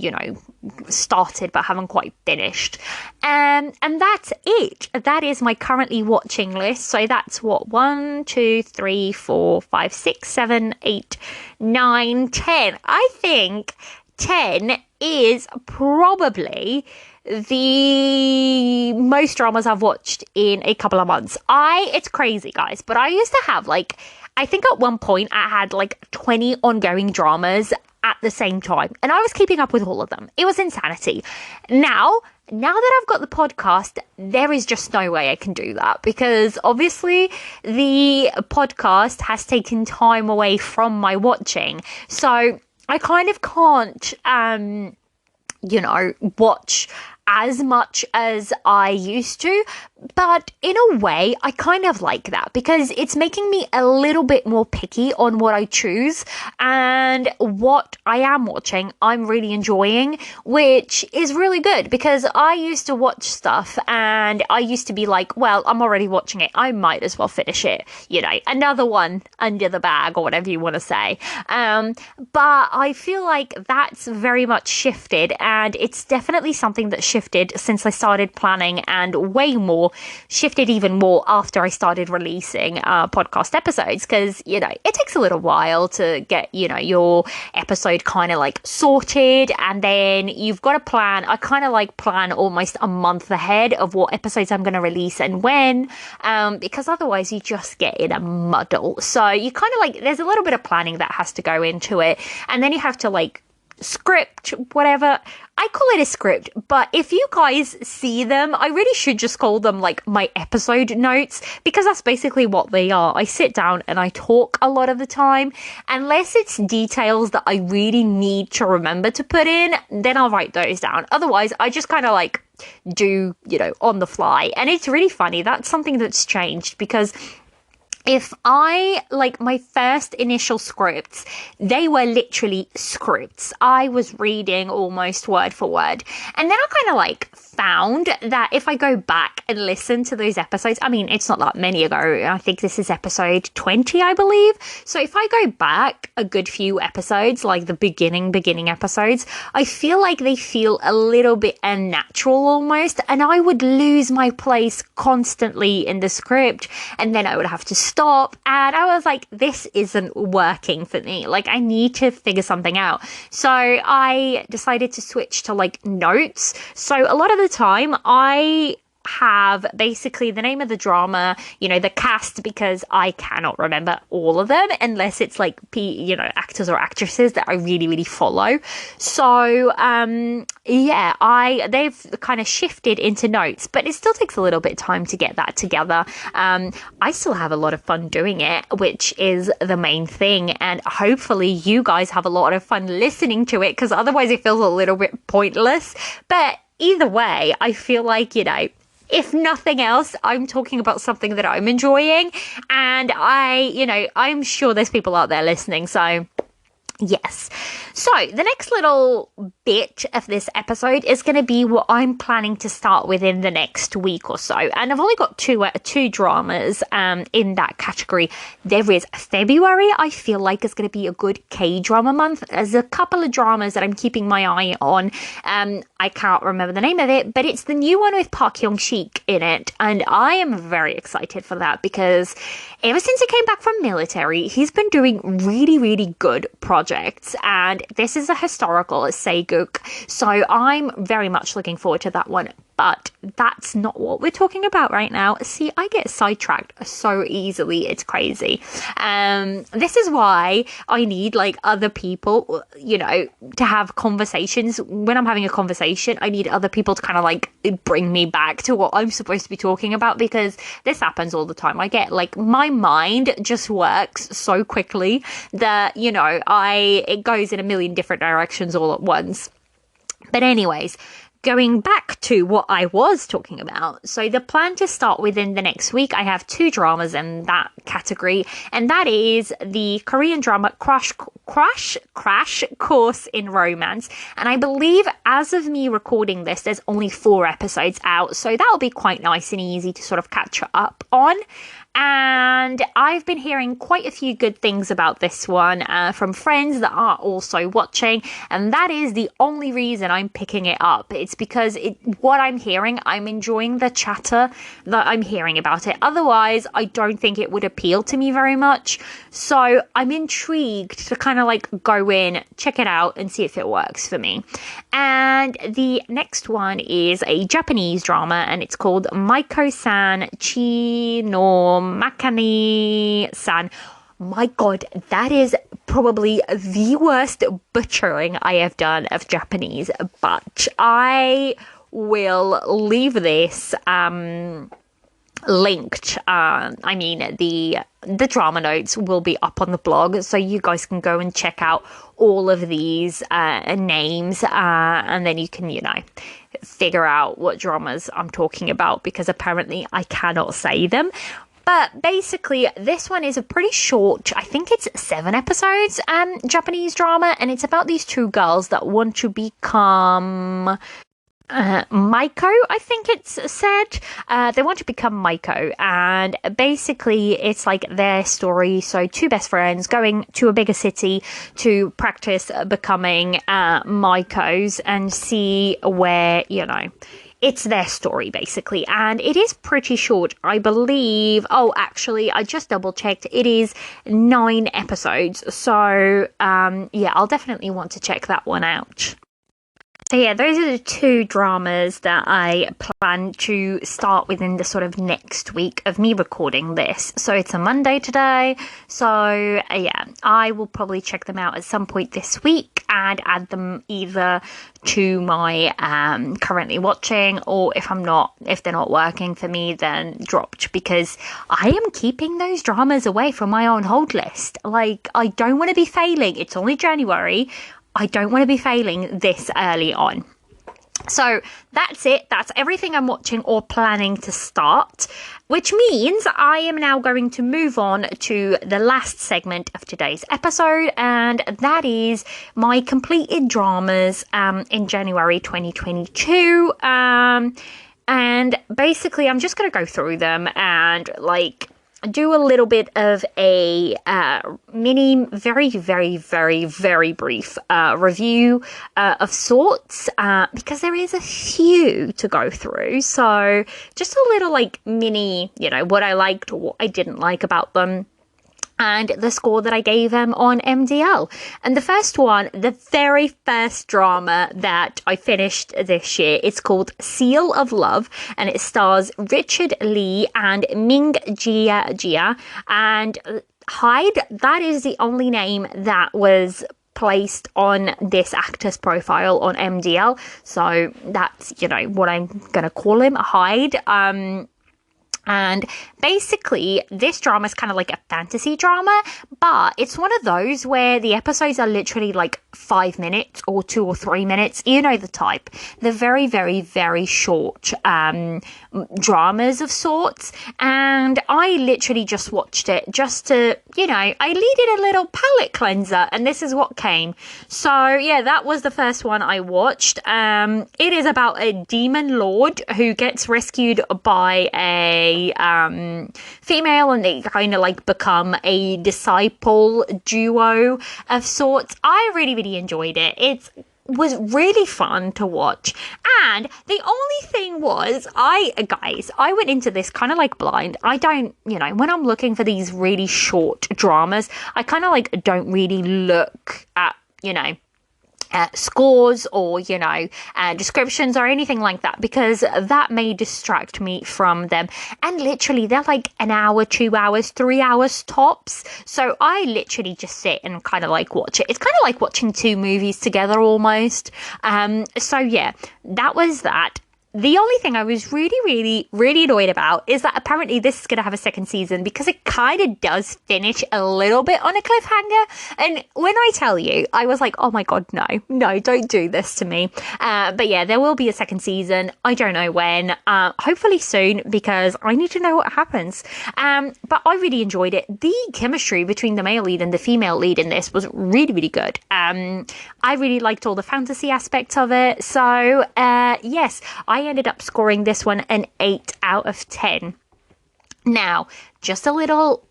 started but haven't quite finished. And that's it. That is my currently watching list. So that's 1, 2, 3, 4, 5, 6, 7, 8, 9, 10. I think 10 is probably the most dramas I've watched in a couple of months. It's crazy, guys, but I used to have I think at one point I had 20 ongoing dramas at the same time, and I was keeping up with all of them. It was insanity. Now that I've got the podcast, there is just no way I can do that, because obviously the podcast has taken time away from my watching. So I kind of can't, watch as much as I used to, but in a way I kind of like that because it's making me a little bit more picky on what I choose, and what I am watching I'm really enjoying, which is really good, because I used to watch stuff and I used to be like, well, I'm already watching it, I might as well finish it, another one under the bag, or whatever you want to say. But I feel like that's very much shifted, and it's definitely something that shifted since I started planning, and shifted even more after I started releasing podcast episodes, because it takes a little while to get your episode kind of sorted, and then you've got to plan. I kind of plan almost a month ahead of what episodes I'm going to release and when, because otherwise you just get in a muddle. So you kind of there's a little bit of planning that has to go into it, and then you have to script, whatever. I call it a script, but if you guys see them, I really should just call them my episode notes, because that's basically what they are. I sit down and I talk a lot of the time, unless it's details that I really need to remember to put in, then I'll write those down. Otherwise, I just kind of do, on the fly. And it's really funny. That's something that's changed, because if I, my first initial scripts, they were literally scripts. I was reading almost word for word. And then I kind of found that if I go back and listen to those episodes, I mean, it's not that many ago. I think this is episode 20, I believe. So if I go back a good few episodes, the beginning episodes, I feel like they feel a little bit unnatural almost. And I would lose my place constantly in the script. And then I would have to stop, and I was like, this isn't working for me. I need to figure something out. So I decided to switch to notes. So a lot of the time I have basically the name of the drama, the cast, because I cannot remember all of them unless it's actors or actresses that I really, really follow. So they've kind of shifted into notes, but it still takes a little bit of time to get that together. I still have a lot of fun doing it, which is the main thing, and hopefully you guys have a lot of fun listening to it, because otherwise it feels a little bit pointless. But either way, I feel like, if nothing else, I'm talking about something that I'm enjoying, and I'm sure there's people out there listening, so yes. So the next little bit of this episode is going to be what I'm planning to start within the next week or so. And I've only got two dramas in that category. There is February, I feel like, is going to be a good K-drama month. There's a couple of dramas that I'm keeping my eye on. I can't remember the name of it, but it's the new one with Park Hyung-sik in it. And I am very excited for that because ever since he came back from military, he's been doing really, really good projects. And this is a historical Saeguk, so I'm very much looking forward to that one. But that's not what we're talking about right now. See, I get sidetracked so easily. It's crazy. This is why I need other people, to have conversations. When I'm having a conversation, I need other people to kind of bring me back to what I'm supposed to be talking about, because this happens all the time. I get my mind just works so quickly that, it goes in a million different directions all at once. But anyways, going back to what I was talking about, so the plan to start within the next week, I have two dramas in that category, and that is the Korean drama Crash Course in Romance. And I believe as of me recording this, there's only 4 episodes out, so that'll be quite nice and easy to sort of catch up on. And I've been hearing quite a few good things about this one from friends that are also watching, and that is the only reason I'm picking it up. It's because what I'm hearing, I'm enjoying the chatter that I'm hearing about it. Otherwise, I don't think it would appeal to me very much. So I'm intrigued to kind of go in, check it out, and see if it works for me. And the next one is a Japanese drama, and it's called Maiko-san Chi no Makani-san. My God, that is probably the worst butchering I have done of Japanese, but I will leave this linked. The drama notes will be up on the blog, so you guys can go and check out all of these names, and then you can, figure out what dramas I'm talking about, because apparently I cannot say them. But basically, this one is a pretty short, I think it's 7 episodes, Japanese drama, and it's about these 2 girls that want to become Maiko, I think it's said. They want to become Maiko, and basically it's their story. So 2 best friends going to a bigger city to practice becoming Maikos and see where, it's their story, basically, and it is pretty short, I believe. Oh, actually, I just double-checked. It is 9 episodes, so, I'll definitely want to check that one out. So yeah, those are the 2 dramas that I plan to start within the sort of next week of me recording this. So it's a Monday today. So I will probably check them out at some point this week and add them either to my currently watching, or if they're not working for me, then dropped, because I am keeping those dramas away from my own hold list. I don't want to be failing. It's only January. I don't want to be failing this early on. So that's it. That's everything I'm watching or planning to start, which means I am now going to move on to the last segment of today's episode, and that is my completed dramas in January 2022. And basically, I'm just going to go through them and do a little bit of a mini, very, very, very, very brief review of sorts, because there is a few to go through. So just a little mini, what I liked or what I didn't like about them, and the score that I gave them on MDL. And the first one, the very first drama that I finished this year, it's called Seal of Love, and it stars Richard Lee and Ming Jia. And Hyde, that is the only name that was placed on this actor's profile on MDL. So that's, what I'm going to call him, Hyde. And basically, this drama is kind of like a fantasy drama, but it's one of those where the episodes are literally like 5 minutes or 2 or 3 minutes. You know the type. They're very, very, very short dramas of sorts. And I literally just watched it just to, I needed a little palate cleanser, and this is what came. So, yeah, that was the first one I watched. It is about a demon lord who gets rescued by a female, and they kind of like become a disciple duo of sorts. I really, really enjoyed it. It was really fun to watch, and the only thing was, I went into this kind of like blind. I don't, when I'm looking for these really short dramas, I kind of like don't really look at, scores or descriptions or anything like that, because that may distract me from them. And literally they're like an hour, 2 hours, 3 hours tops, so I literally just sit and kind of like watch it. It's kind of like watching 2 movies together almost. So yeah, that was that. The only thing I was really, really, really annoyed about is that apparently this is going to have a second season, because it kind of does finish a little bit on a cliffhanger. And when I tell you, I was like, oh my God, no, don't do this to me. But yeah, there will be a second season. I don't know when, hopefully soon, because I need to know what happens. But I really enjoyed it. The chemistry between the male lead and the female lead in this was really, really good. I really liked all the fantasy aspects of it. So, yes, I ended up scoring this one an 8 out of 10. Now, just a little,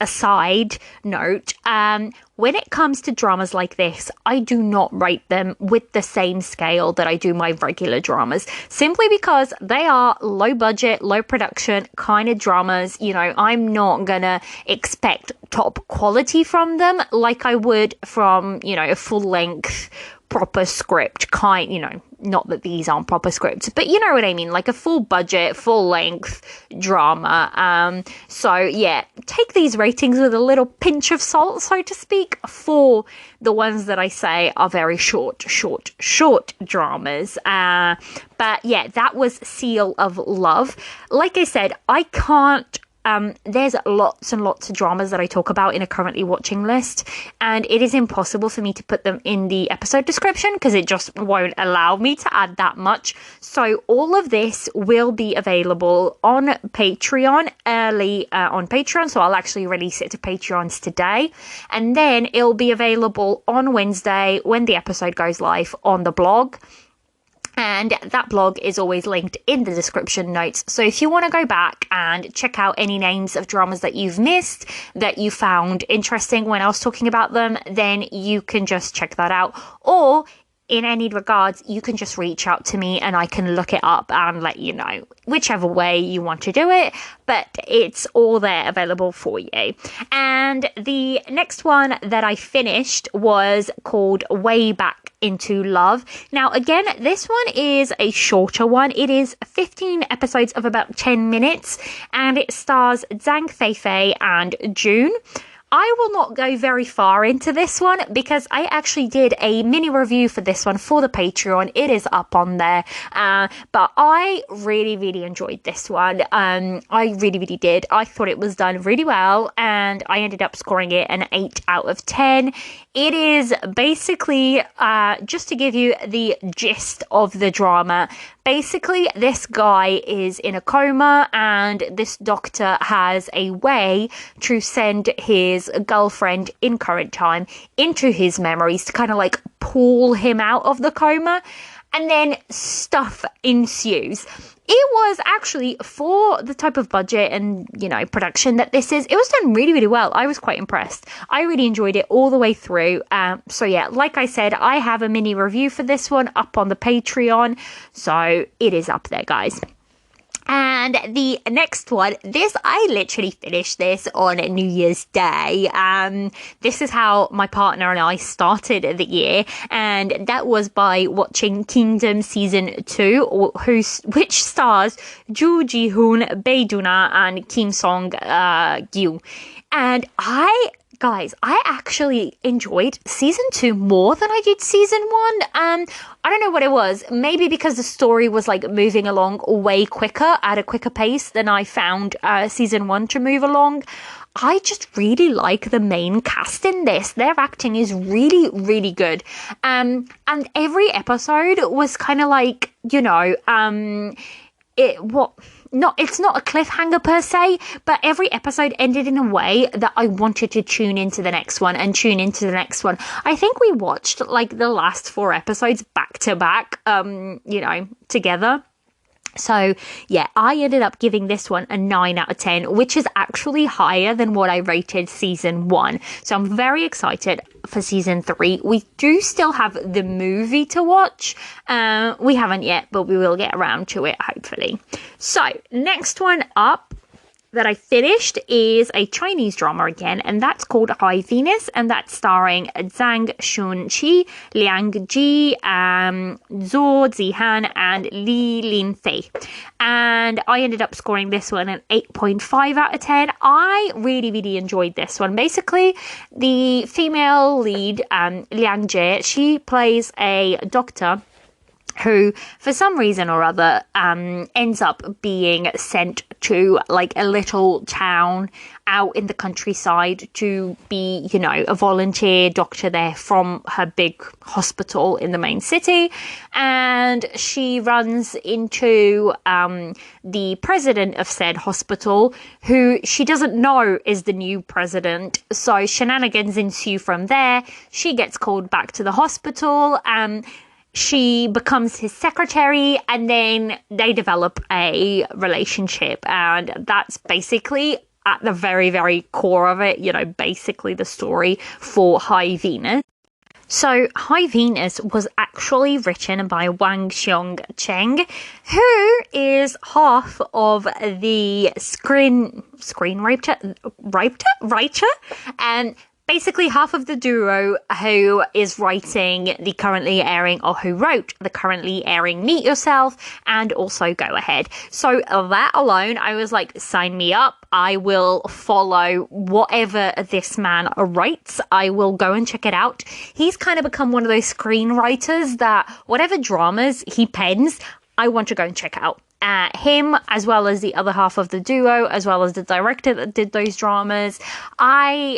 aside note, when it comes to dramas like this, I do not rate them with the same scale that I do my regular dramas, simply because they are low budget, low production kind of dramas. I'm not gonna expect top quality from them like I would from, a full length proper script kind, not that these aren't proper scripts, but you know what I mean, like a full budget, full length drama. So yeah, take these ratings with a little pinch of salt, so to speak, for the ones that I say are very short dramas. But yeah, that was Seal of Love. Like I said, I can't there's lots and lots of dramas that I talk about in a currently watching list, and it is impossible for me to put them in the episode description because it just won't allow me to add that much. So all of this will be available on Patreon early on Patreon. So I'll actually release it to Patreons today, and then it'll be available on Wednesday when the episode goes live on the blog. And that blog is always linked in the description notes. So if you want to go back and check out any names of dramas that you've missed, that you found interesting when I was talking about them, then you can just check that out. Or in any regards, you can just reach out to me and I can look it up and let you know, whichever way you want to do it, but it's all there available for you. And the next one that I finished was called Way Back Into Love. Now, again, this one is a shorter one. It is 15 episodes of about 10 minutes, and it stars Zhang Feifei and June. I will not go very far into this one because I actually did a mini review for this one for the Patreon. It is up on there. But I really, really enjoyed this one. I really, really did. I thought it was done really well, and I ended up scoring it an 8 out of 10. It is basically, just to give you the gist of the drama, basically this guy is in a coma, and this doctor has a way to send his girlfriend in current time into his memories to kind of like pull him out of the coma, and then stuff ensues. It was actually, for the type of budget and, production that this is, it was done really, really well. I was quite impressed. I really enjoyed it all the way through. So yeah, like I said, I have a mini review for this one up on the Patreon. So it is up there, guys. And the next one, I literally finished this on New Year's Day. This is how my partner and I started the year, and that was by watching Kingdom Season 2, which stars Joo Ji-hoon, Bae Doona, and Kim Song Gyu. And I guys, I actually enjoyed season 2 more than I did season 1. I don't know what it was. Maybe because the story was like moving along way quicker at a quicker pace than I found season 1 to move along. I just really like the main cast in this. Their acting is really, really good. And every episode was kind of like, it's not a cliffhanger per se, but every episode ended in a way that I wanted to tune into the next one and tune into the next one. I think we watched like the last 4 episodes back to back, together. So yeah, I ended up giving this one a 9 out of 10, which is actually higher than what I rated season 1. So I'm very excited for season 3. We do still have the movie to watch. We haven't yet, but we will get around to it, hopefully. So next one up that I finished is a Chinese drama again, and that's called High Venus, and that's starring Zhang Shunqi, Liang Ji, Zhou Zihan, and Li Linfei. And I ended up scoring this one an 8.5 out of 10. I really, really enjoyed this one. Basically, the female lead, Liang Jie, she plays a doctor who, for some reason or other, ends up being sent to like a little town out in the countryside to be, a volunteer doctor there from her big hospital in the main city. And she runs into the president of said hospital, who she doesn't know is the new president. So shenanigans ensue from there. She gets called back to the hospital. She becomes his secretary, and then they develop a relationship, and that's basically at the very, very core of it, basically the story for High Venus. So High Venus was actually written by Wang Xiong Cheng, who is half of the writer, and basically half of the duo who is writing the currently airing, or who wrote the currently airing Meet Yourself and also Go Ahead. So that alone, I was like, sign me up. I will follow whatever this man writes. I will go and check it out. He's kind of become one of those screenwriters that whatever dramas he pens, I want to go and check out. Him, as well as the other half of the duo, as well as the director that did those dramas.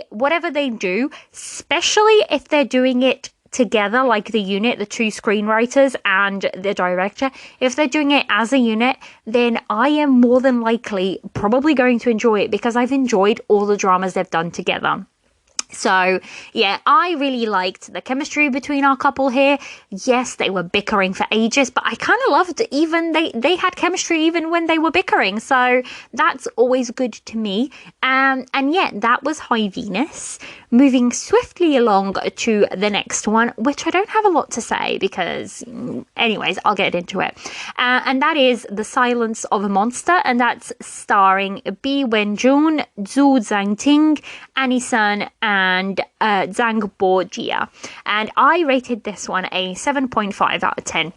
Whatever they do, especially if they're doing it together, like the unit, the 2 screenwriters and the director, if they're doing it as a unit, then I am more than likely probably going to enjoy it, because I've enjoyed all the dramas they've done together. So, yeah, I really liked the chemistry between our couple here. Yes, they were bickering for ages, but I kind of loved even they had chemistry even when they were bickering. So that's always good to me. And yeah, that was High Venus. Moving swiftly along to the next one, which I don't have a lot to say because, anyways, I'll get into it. And that is The Silence of a Monster, and that's starring Bi Wenjun, Zhu Zhangting, Annie Sun, and Zhang Bojia. And I rated this one a 7.5 out of 10.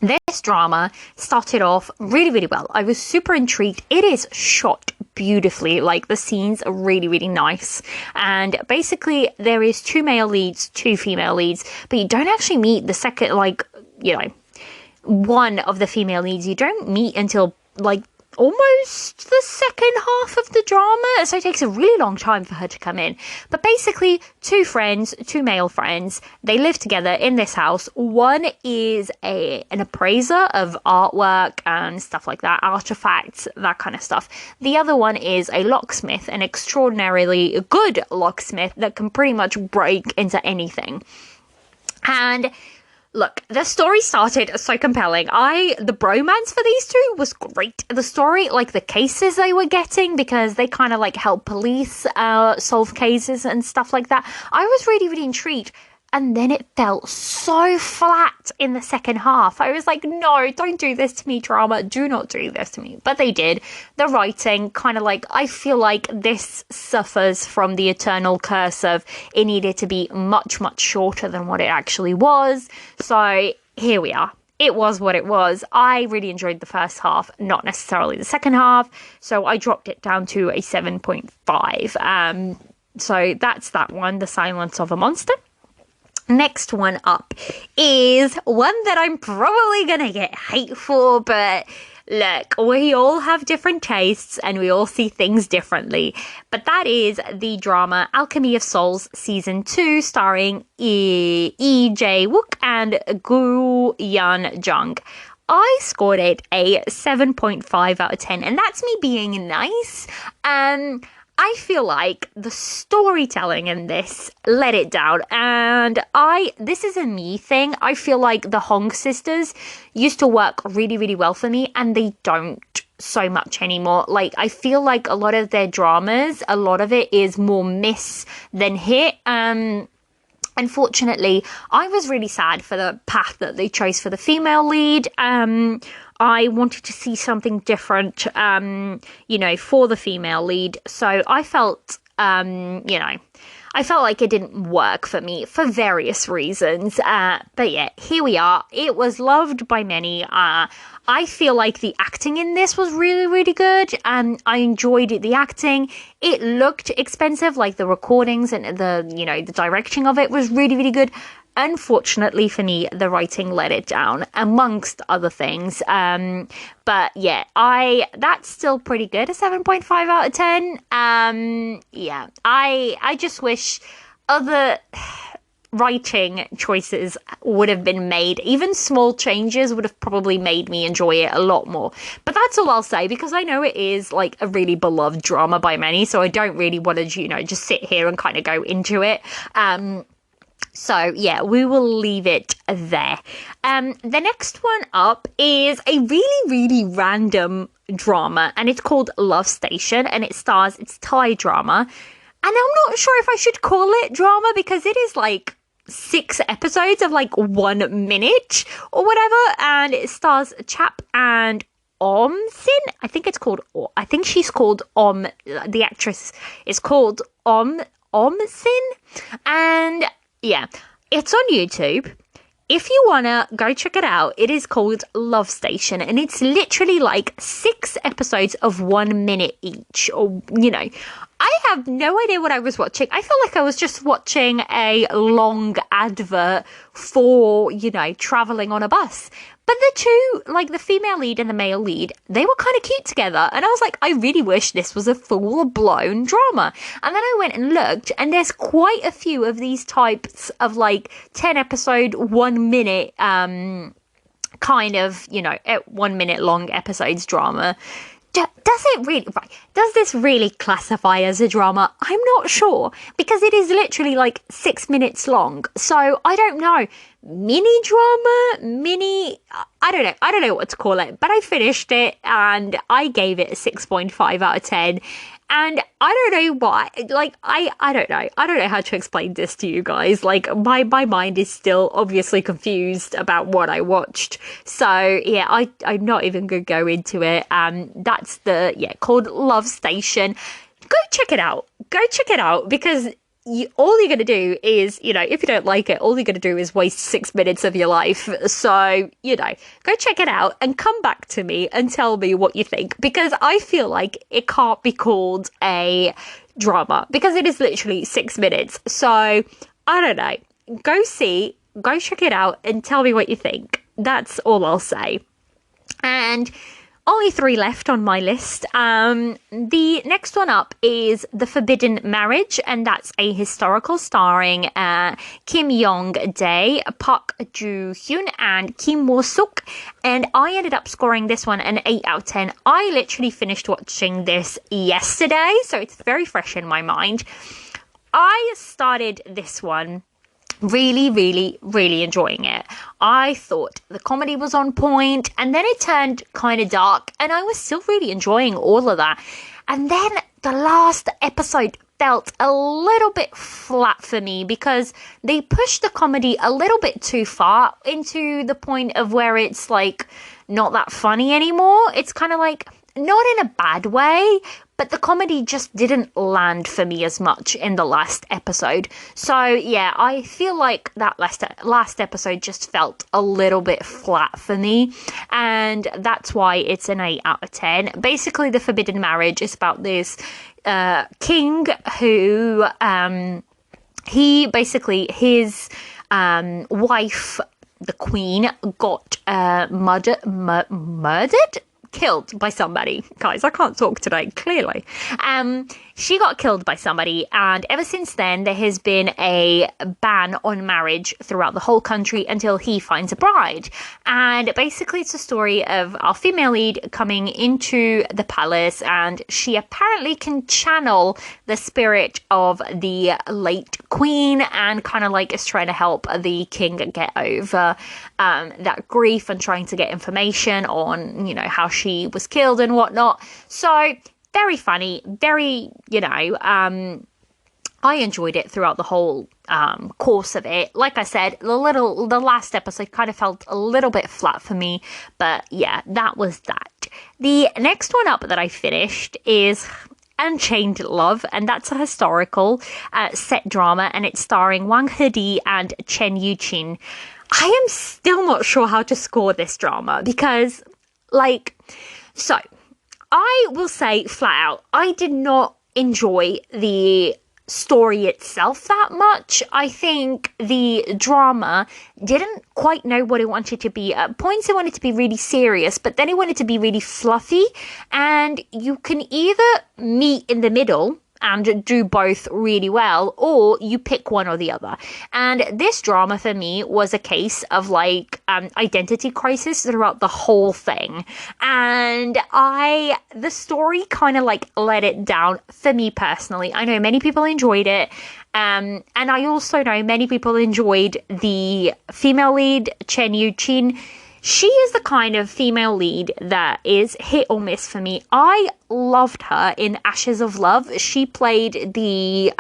This drama started off really, really well. I was super intrigued. It is shot beautifully. Like, the scenes are really, really nice. And basically, there is 2 male leads, 2 female leads, but you don't actually meet the second, one of the female leads. You don't meet until, almost the second half of the drama, so it takes a really long time for her to come in. But basically, 2 friends, 2 male friends, they live together in this house. One is an appraiser of artwork and stuff like that, artifacts, that kind of stuff. The other one is a locksmith, an extraordinarily good locksmith that can pretty much break into anything. And look, the story started so compelling. The bromance for these 2 was great. The story, the cases they were getting, because they kind of help police solve cases and stuff like that. I was really, really intrigued. And then it felt so flat in the second half. I was like, no, don't do this to me, drama. Do not do this to me. But they did. The writing I feel like this suffers from the eternal curse of it needed to be much, much shorter than what it actually was. So here we are. It was what it was. I really enjoyed the first half, not necessarily the second half. So I dropped it down to a 7.5. So that's that one, The Silence of a Monster. Next one up is one that I'm probably gonna get hate for, but look, we all have different tastes and we all see things differently. But that is the drama Alchemy of Souls Season 2, starring Lee Jae-wook and Gu Yeon-jung. I scored it a 7.5 out of 10, and that's me being nice. I feel like the storytelling in this let it down, and this is a me thing. I feel like the Hong sisters used to work really, really well for me, and they don't so much anymore. Like, I feel like a lot of their dramas, a lot of it is more miss than hit. Unfortunately, I was really sad for the path that they chose for the female lead. I wanted to see something different, for the female lead. So I felt, I felt like it didn't work for me for various reasons. But yeah, here we are. It was loved by many. I feel like the acting in this was really, really good. I enjoyed the acting. It looked expensive, like the recordings and the directing of it was really, really good. Unfortunately for me, the writing let it down, amongst other things. But yeah, that's still pretty good, a 7.5 out of 10. Yeah, I just wish other writing choices would have been made. Even small changes would have probably made me enjoy it a lot more. But that's all I'll say, because I know it is like a really beloved drama by many, so I don't really want to, just sit here and kind of go into it. So yeah, we will leave it there. The next one up is a really, really random drama, and it's called Love Station, and it's Thai drama. And I'm not sure if I should call it drama, because it is like 6 episodes of like 1 minute or whatever, and it stars Chap and Sin. I think she's called the actress is called Sin, and yeah, it's on YouTube. If you wanna go check it out, it is called Love Station, and it's literally like 6 episodes of 1 minute each. Or, I have no idea what I was watching. I felt like I was just watching a long advert for, traveling on a bus. But the two, like the female lead and the male lead, they were kind of cute together. And I was like, I really wish this was a full-blown drama. And then I went and looked, and there's quite a few of these types of like 10 episode, 1 minute, kind of, 1 minute long episodes drama. Does this really classify as a drama? I'm not sure, because it is literally like 6 minutes long. So I don't know. Mini drama, I don't know what to call it, but I finished it and I gave it a 6.5 out of 10. And I don't know why, like, I don't know how to explain this to you guys. Like, my mind is still obviously confused about what I watched. So yeah, I'm not even gonna go into it. That's called Love Station. Go check it out, because all you're going to do is, if you don't like it, all you're going to do is waste 6 minutes of your life. So, go check it out and come back to me and tell me what you think, because I feel like it can't be called a drama, because it is literally 6 minutes. So, I don't know. Go check it out and tell me what you think. That's all I'll say. And only 3 left on my list. The next one up is The Forbidden Marriage, and that's a historical starring Kim Yong-dae, Park Joo-hyun, and Kim Woo-suk. And I ended up scoring this one an 8 out of 10. I literally finished watching this yesterday, so it's very fresh in my mind. I started this one really, really, really enjoying it. I thought the comedy was on point, and then it turned kind of dark, and I was still really enjoying all of that. And then the last episode felt a little bit flat for me, because they pushed the comedy a little bit too far, into the point of where it's like not that funny anymore. It's kind of like, not in a bad way, but the comedy just didn't land for me as much in the last episode. So yeah, I feel like that last episode just felt a little bit flat for me, and that's why it's an 8 out of 10. Basically, The Forbidden Marriage is about this king who he basically his wife, the queen, got murdered, killed by somebody. Guys, I can't talk today, clearly. She got killed by somebody, and ever since then there has been a ban on marriage throughout the whole country until he finds a bride. And basically it's a story of our female lead coming into the palace, and she apparently can channel the spirit of the late queen and kind of like is trying to help the king get over that grief and trying to get information on, you know, how she was killed and whatnot. So very funny, very, you know, I enjoyed it throughout the whole course of it. Like I said, the last episode kind of felt a little bit flat for me, but yeah, that was that. The next one up that I finished is Unchained Love, and that's a historical set drama, and it's starring Wang Hedi and Chen Yuqin. I am still not sure how to score this drama because, like, so I will say flat out, I did not enjoy the story itself that much. I think the drama didn't quite know what it wanted to be. At points it wanted to be really serious, but then it wanted to be really fluffy, and you can either meet in the middle and do both really well, or you pick one or the other. And this drama for me was a case of like identity crisis throughout the whole thing. And the story kind of like let it down for me personally. I know many people enjoyed it. And I also know many people enjoyed the female lead, Chen Yuqin. She is the kind of female lead that is hit or miss for me. I loved her in Ashes of Love. She played the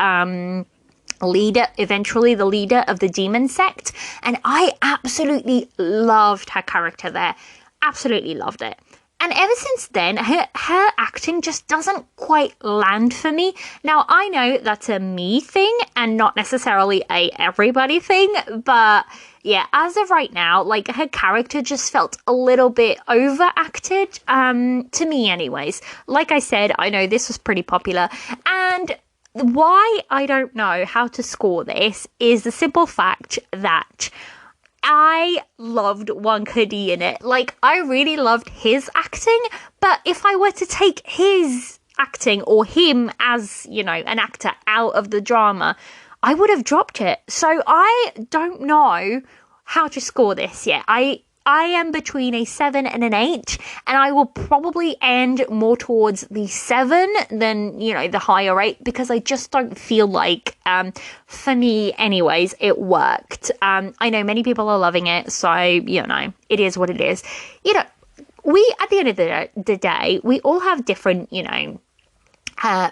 leader, eventually the leader of the demon sect, and I absolutely loved her character there. Absolutely loved it. And ever since then, her acting just doesn't quite land for me. Now, I know that's a me thing and not necessarily a everybody thing, but yeah, as of right now, like, her character just felt a little bit overacted, to me anyways. Like I said, I know this was pretty popular, and why I don't know how to score this is the simple fact that I loved Wang Hedi in it. Like, I really loved his acting, but if I were to take his acting or him as, you know, an actor out of the drama, I would have dropped it. So I don't know how to score this yet. I am between a 7 and an 8, and I will probably end more towards the 7 than, you know, the higher 8, because I just don't feel like, for me anyways, it worked. I know many people are loving it, so, you know, it is what it is. You know, we, at the end of the day, we all have different, you know,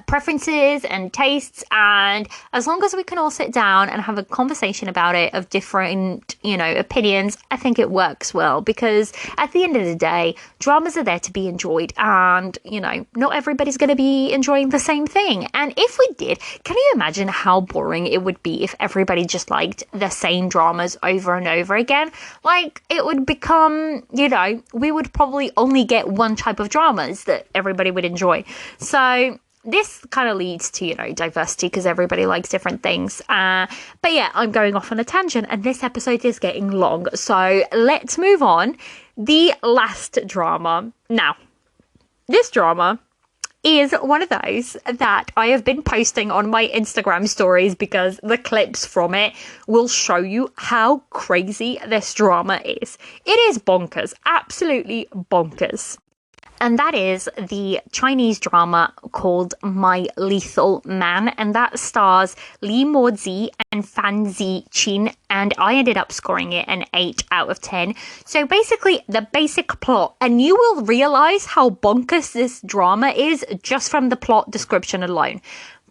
preferences and tastes, and as long as we can all sit down and have a conversation about it of different, you know, opinions, I think it works well, because at the end of the day, dramas are there to be enjoyed, and, you know, not everybody's going to be enjoying the same thing. And if we did, can you imagine how boring it would be if everybody just liked the same dramas over and over again? Like, it would become, you know, we would probably only get one type of dramas that everybody would enjoy. So this kind of leads to, you know, diversity, because everybody likes different things. But yeah, I'm going off on a tangent, and this episode is getting long. So let's move on. The last drama. Now, this drama is one of those that I have been posting on my Instagram stories, because the clips from it will show you how crazy this drama is. It is bonkers. Absolutely bonkers. And that is the Chinese drama called My Lethal Man, and that stars Li Mozi and Fan Ziqin, and I ended up scoring it an 8 out of 10. So basically, the basic plot, and you will realise how bonkers this drama is just from the plot description alone.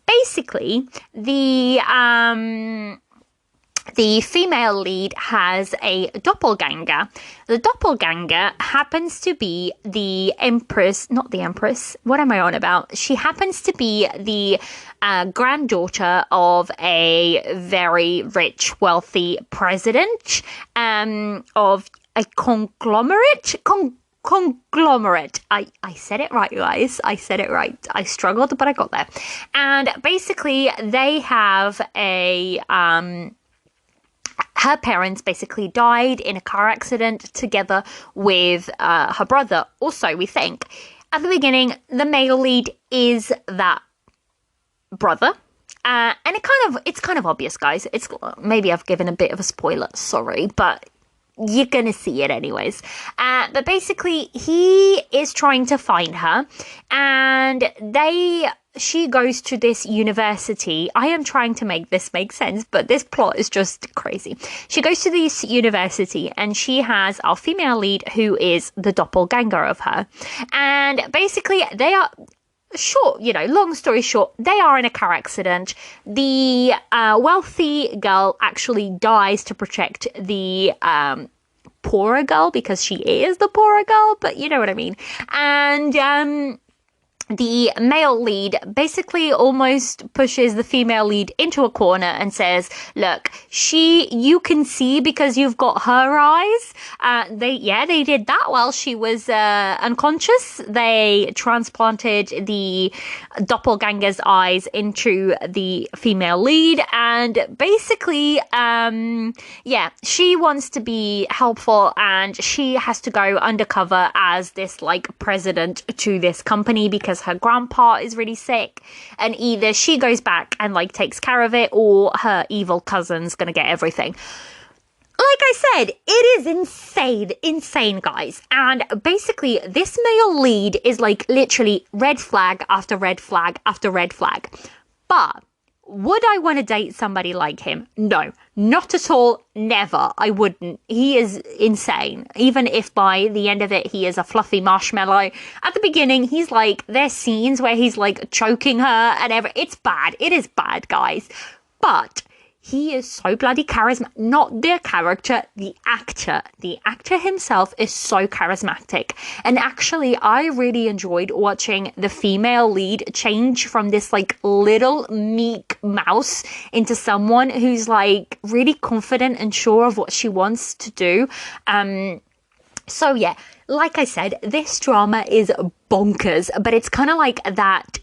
Basically, the female lead has a doppelganger. The doppelganger happens to be the empress, not the empress, what am I on about? She happens to be the granddaughter of a very rich, wealthy president of a conglomerate. conglomerate. I said it right, guys. I said it right. I struggled, but I got there. And basically, they have her parents basically died in a car accident together with her brother. Also, we think at the beginning, the male lead is that brother. And it's kind of obvious, guys. It's maybe I've given a bit of a spoiler, sorry, but you're gonna see it anyways. But basically, he is trying to find her, and she goes to this university. I am trying to make this make sense, but this plot is just crazy. She goes to this university, and she has our female lead who is the doppelganger of her, and basically they are. Short, long story short, they are in a car accident. The wealthy girl actually dies to protect the poorer girl because she is the poorer girl, but you know what I mean. And the male lead basically almost pushes the female lead into a corner and says, look, you can see because you've got her eyes. They did that while she was unconscious. They transplanted the doppelganger's eyes into the female lead, and basically, she wants to be helpful, and she has to go undercover as this president to this company because her grandpa is really sick, and either she goes back and takes care of it, or her evil cousin's gonna get everything. Like I said, it is insane, guys. And basically, this male lead is literally red flag after red flag after red flag. But would I want to date somebody like him? No, not at all. Never. I wouldn't. He is insane. Even if by the end of it, he is a fluffy marshmallow. At the beginning, he's there's scenes where he's choking her and it's bad. It is bad, guys. But he is so bloody charismatic. Not the character, the actor. The actor himself is so charismatic. And actually, I really enjoyed watching the female lead change from this little meek mouse into someone who's really confident and sure of what she wants to do. So yeah, like I said, this drama is bonkers, but it's kind of that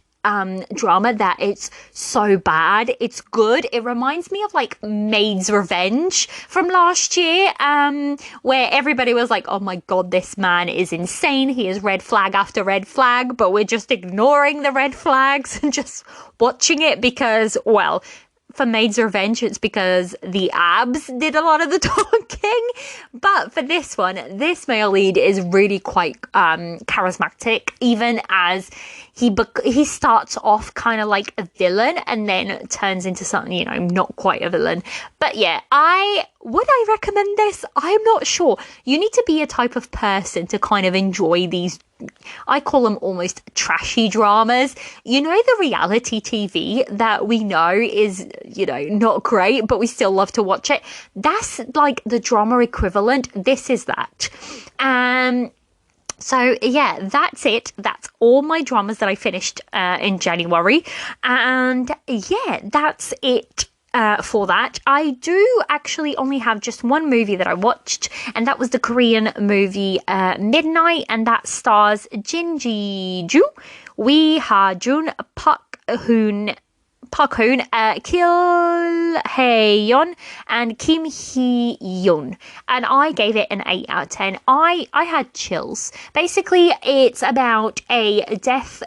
drama that it's so bad it's good. It reminds me of Maid's Revenge from last year, where everybody was oh my god, this man is insane, he is red flag after red flag, but we're just ignoring the red flags and just watching it because, well, for Maid's Revenge, it's because the abs did a lot of the talking. But for this one, this male lead is really quite charismatic, even as he starts off kind of like a villain and then turns into something, not quite a villain. But yeah, would I recommend this? I'm not sure. You need to be a type of person to kind of enjoy these, I call them almost trashy dramas. The reality TV that we know is, not great, but we still love to watch it. That's the drama equivalent. This is that. So yeah, that's it. That's all my dramas that I finished in January. And yeah, that's it. For that, I do actually only have just one movie that I watched, and that was the Korean movie Midnight, and that stars Jin Ji-joo, Lee Ha-jun, Park Hoon, Kil Hae-yeon, and Kim Hee-yoon, and I gave it an 8 out of 10. I had chills. Basically, it's about a deaf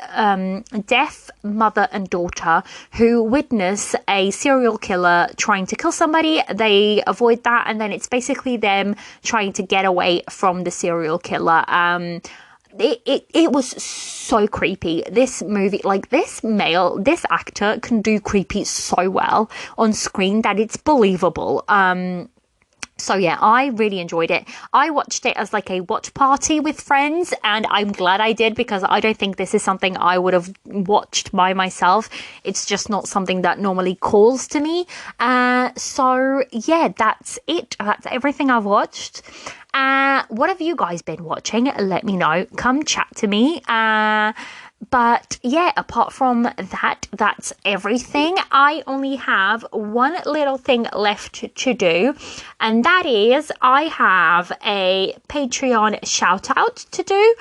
mother and daughter who witness a serial killer trying to kill somebody. They avoid that, and then it's basically them trying to get away from the serial killer. It was so creepy. This movie, this actor can do creepy so well on screen that it's believable. So yeah, I really enjoyed it. I watched it as a watch party with friends, and I'm glad I did because I don't think this is something I would have watched by myself. It's just not something that normally calls to me. So yeah, that's it. That's everything I've watched. What have you guys been watching? Let me know. Come chat to me. But yeah, apart from that, that's everything. I only have one little thing left to do, and that is I have a Patreon shout out to do.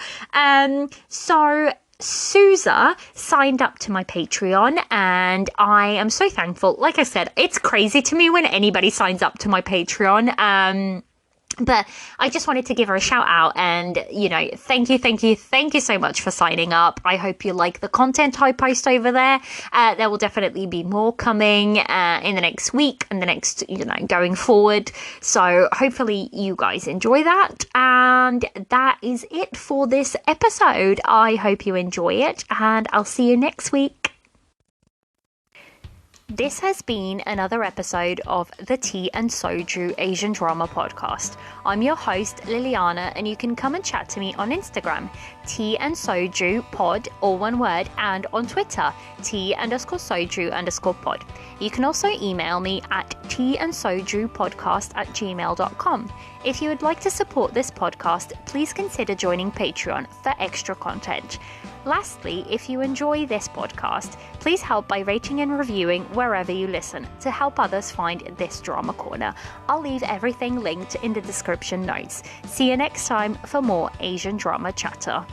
So Sousa signed up to my Patreon, and I am so thankful. Like I said, it's crazy to me when anybody signs up to my Patreon. But I just wanted to give her a shout out and, thank you so much for signing up. I hope you like the content I post over there. There will definitely be more coming in the next week and the next, going forward. So hopefully you guys enjoy that. And that is it for this episode. I hope you enjoy it, and I'll see you next week. This has been another episode of the Tea and Soju Asian Drama Podcast. I'm your host, Liliana, and you can come and chat to me on Instagram, Tea and Soju Pod, all one word, and on Twitter, tea_soju_pod. You can also email me at teandsojupodcast@gmail.com. If you would like to support this podcast, please consider joining Patreon for extra content. Lastly, if you enjoy this podcast, please help by rating and reviewing wherever you listen to help others find this drama corner. I'll leave everything linked in the description notes. See you next time for more Asian drama chatter.